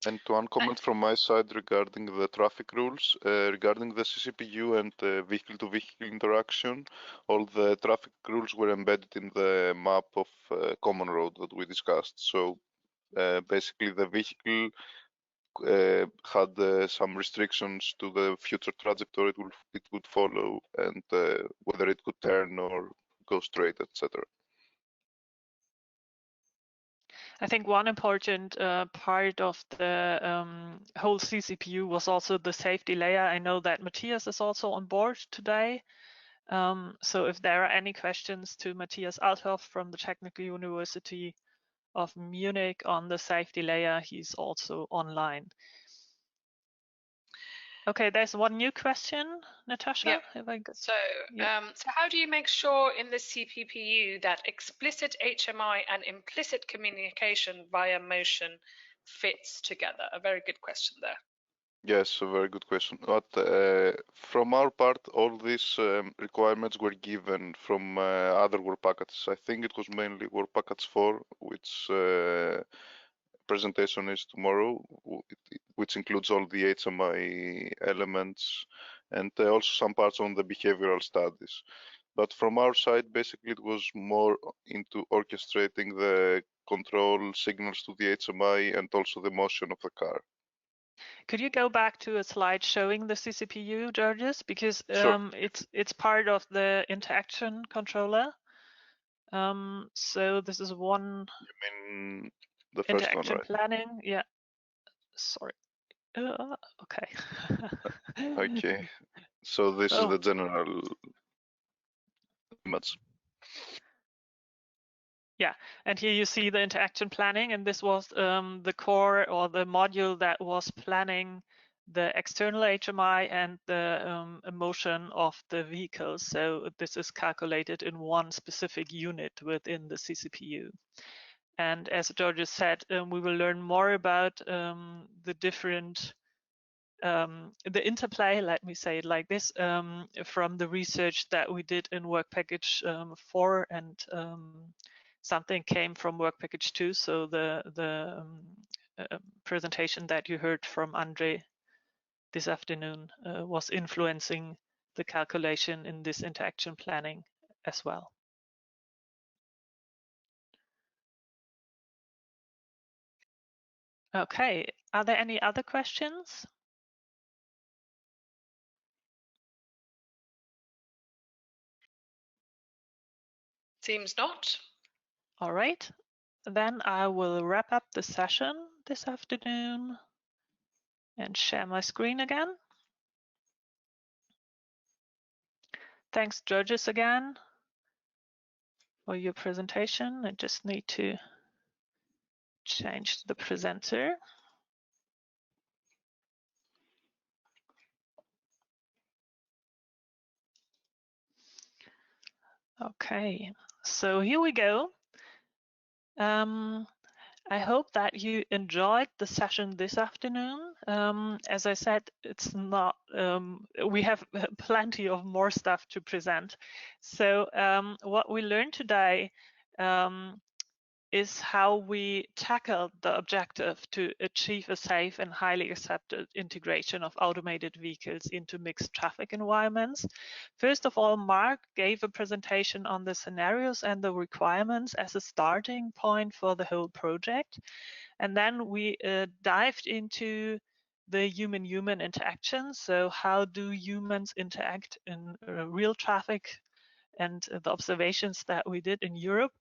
And one comment from my side regarding the traffic rules, regarding the CCPU and vehicle-to-vehicle interaction, all the traffic rules were embedded in the map of common road that we discussed. So basically the vehicle had some restrictions to the future trajectory it would follow, and whether it could turn or go straight, etc. I think one important part of the whole CCPU was also the safety layer. I know that Matthias is also on board today. So if there are any questions to Matthias Althoff from the Technical University of Munich on the safety layer, he's also online. Okay, there's one new question, Natasha. Yeah. So how do you make sure in the CPPU that explicit HMI and implicit communication via motion fits together? A very good question there. Yes, a very good question. But from our part, all these requirements were given from other work packages. I think it was mainly work package 4, which presentation is tomorrow, which includes all the HMI elements and also some parts on the behavioral studies. But from our side, basically, it was more into orchestrating the control signals to the HMI and also the motion of the car. Could you go back to a slide showing the CCPU, Georges? Because Sure. it's part of the interaction controller. So this is one. You mean the first one, interaction right? planning. Yeah. Sorry. Okay. Okay. So this is the general image. Yeah, and here you see the interaction planning, and this was the core or the module that was planning the external HMI and the motion of the vehicle. So this is calculated in one specific unit within the CCPU. And as Georges said, we will learn more about the different the interplay, let me say it like this, from the research that we did in work package 4, and something came from work package 2. So the presentation that you heard from Andre this afternoon was influencing the calculation in this interaction planning as well. Okay, are there any other questions? Seems not. All right, then I will wrap up the session this afternoon and share my screen again. Thanks, Georges, again for your presentation. I just need to change the presenter. Okay, so here we go. I hope that you enjoyed the session this afternoon. As I said, it's not, we have plenty of more stuff to present. So what we learned today is how we tackle the objective to achieve a safe and highly accepted integration of automated vehicles into mixed traffic environments. First of all, Mark gave a presentation on the scenarios and the requirements as a starting point for the whole project. And then we dived into the human-human interaction. So how do humans interact in real traffic, and the observations that we did in Europe.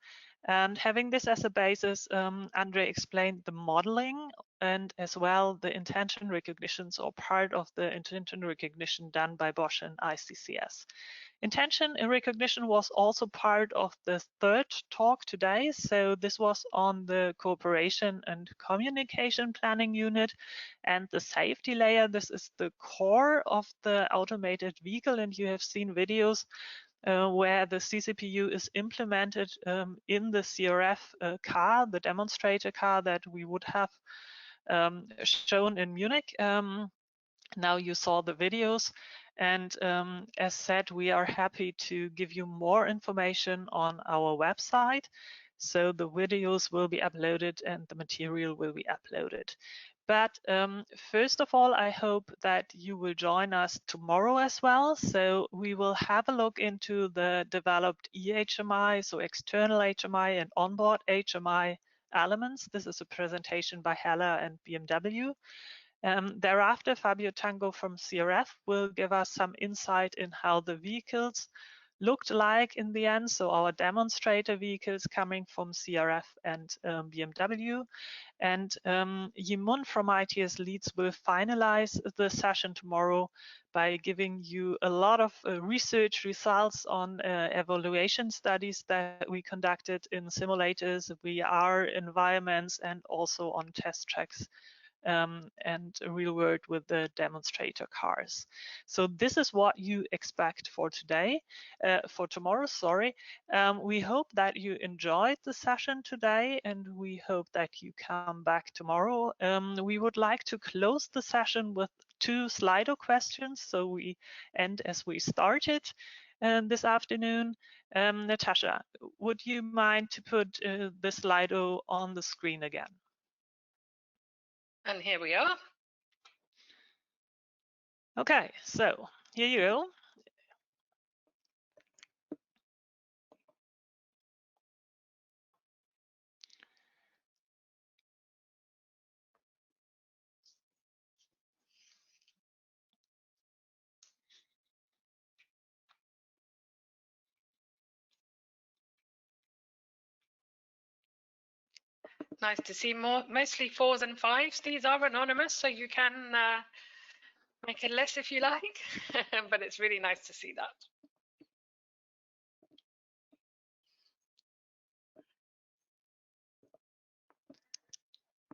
And having this as a basis, Andre explained the modeling and as well the intention recognitions, or part of the intention recognition done by Bosch and ICCS. Intention recognition was also part of the third talk today. So this was on the cooperation and communication planning unit and the safety layer. This is the core of the automated vehicle, and you have seen videos where the CCPU is implemented in the CRF car, the demonstrator car that we would have shown in Munich. Now you saw the videos, and as said, we are happy to give you more information on our website. So the videos will be uploaded and the material will be uploaded. But first of all, I hope that you will join us tomorrow as well. So we will have a look into the developed eHMI, so external HMI and onboard HMI elements. This is a presentation by Hella and BMW. Thereafter, Fabio Tango from CRF will give us some insight in how the vehicles looked like in the end. So our demonstrator vehicles coming from CRF and BMW. And Yimun from ITS Leads will finalize the session tomorrow by giving you a lot of research results on evaluation studies that we conducted in simulators, VR environments, and also on test tracks and real world with the demonstrator cars. So this is what you expect for tomorrow, sorry. We hope that you enjoyed the session today, and we hope that you come back tomorrow. We would like to close the session with 2 Slido questions, so we end as we started this afternoon. Natasha, would you mind to put the Slido on the screen again? And here we are. Okay, so here you go. Nice to see mostly 4s and 5s. These are anonymous, so you can make it less if you like, but it's really nice to see that.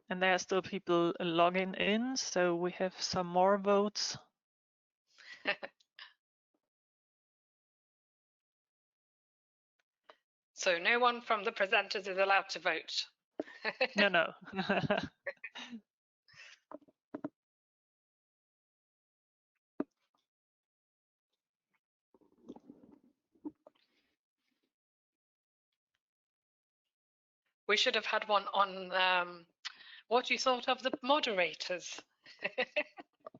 And there are still people logging in, so we have some more votes. So no one from the presenters is allowed to vote. No. We should have had one on what you thought of the moderators.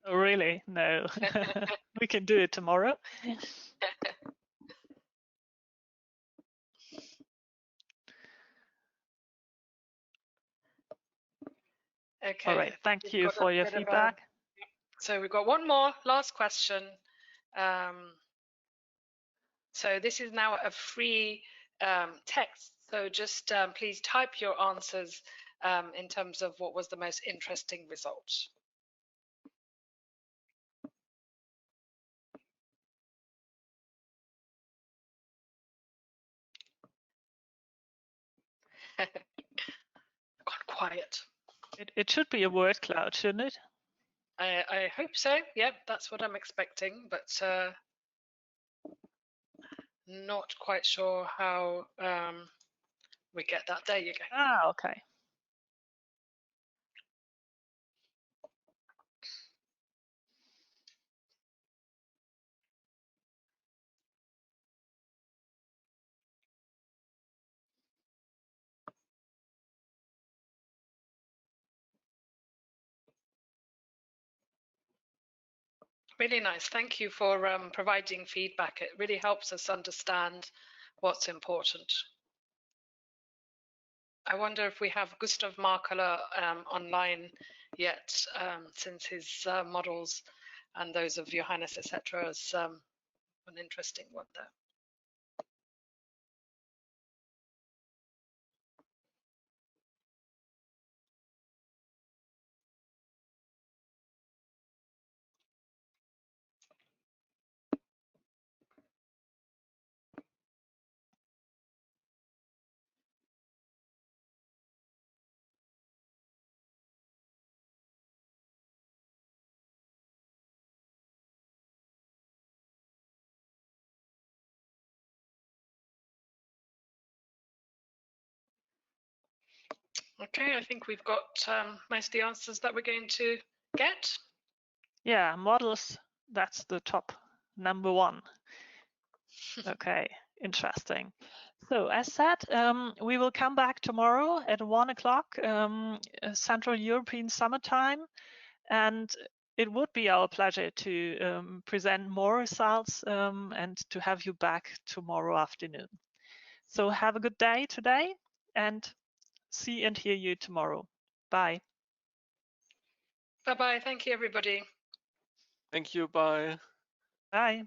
Oh, really? No. We can do it tomorrow. Okay. All right. Thank you for your feedback. So we've got one more last question. So this is now a free text. So just please type your answers in terms of what was the most interesting result. Gone quiet. It should be a word cloud, shouldn't it? I hope so. Yep, that's what I'm expecting, but not quite sure how we get that. There you go. Ah, okay. Really nice. Thank you for providing feedback. It really helps us understand what's important. I wonder if we have Gustav Markala online yet, since his models and those of Johannes, etc., is an interesting one there. Okay, I think we've got most of the answers that we're going to get. Yeah, models, that's the top number 1. Okay, interesting. So as said, we will come back tomorrow at 1 o'clock Central European Summer Time, and it would be our pleasure to present more results and to have you back tomorrow afternoon. So have a good day today, and see and hear you tomorrow. Bye. Bye-bye. Thank you, everybody. Thank you. Bye. Bye.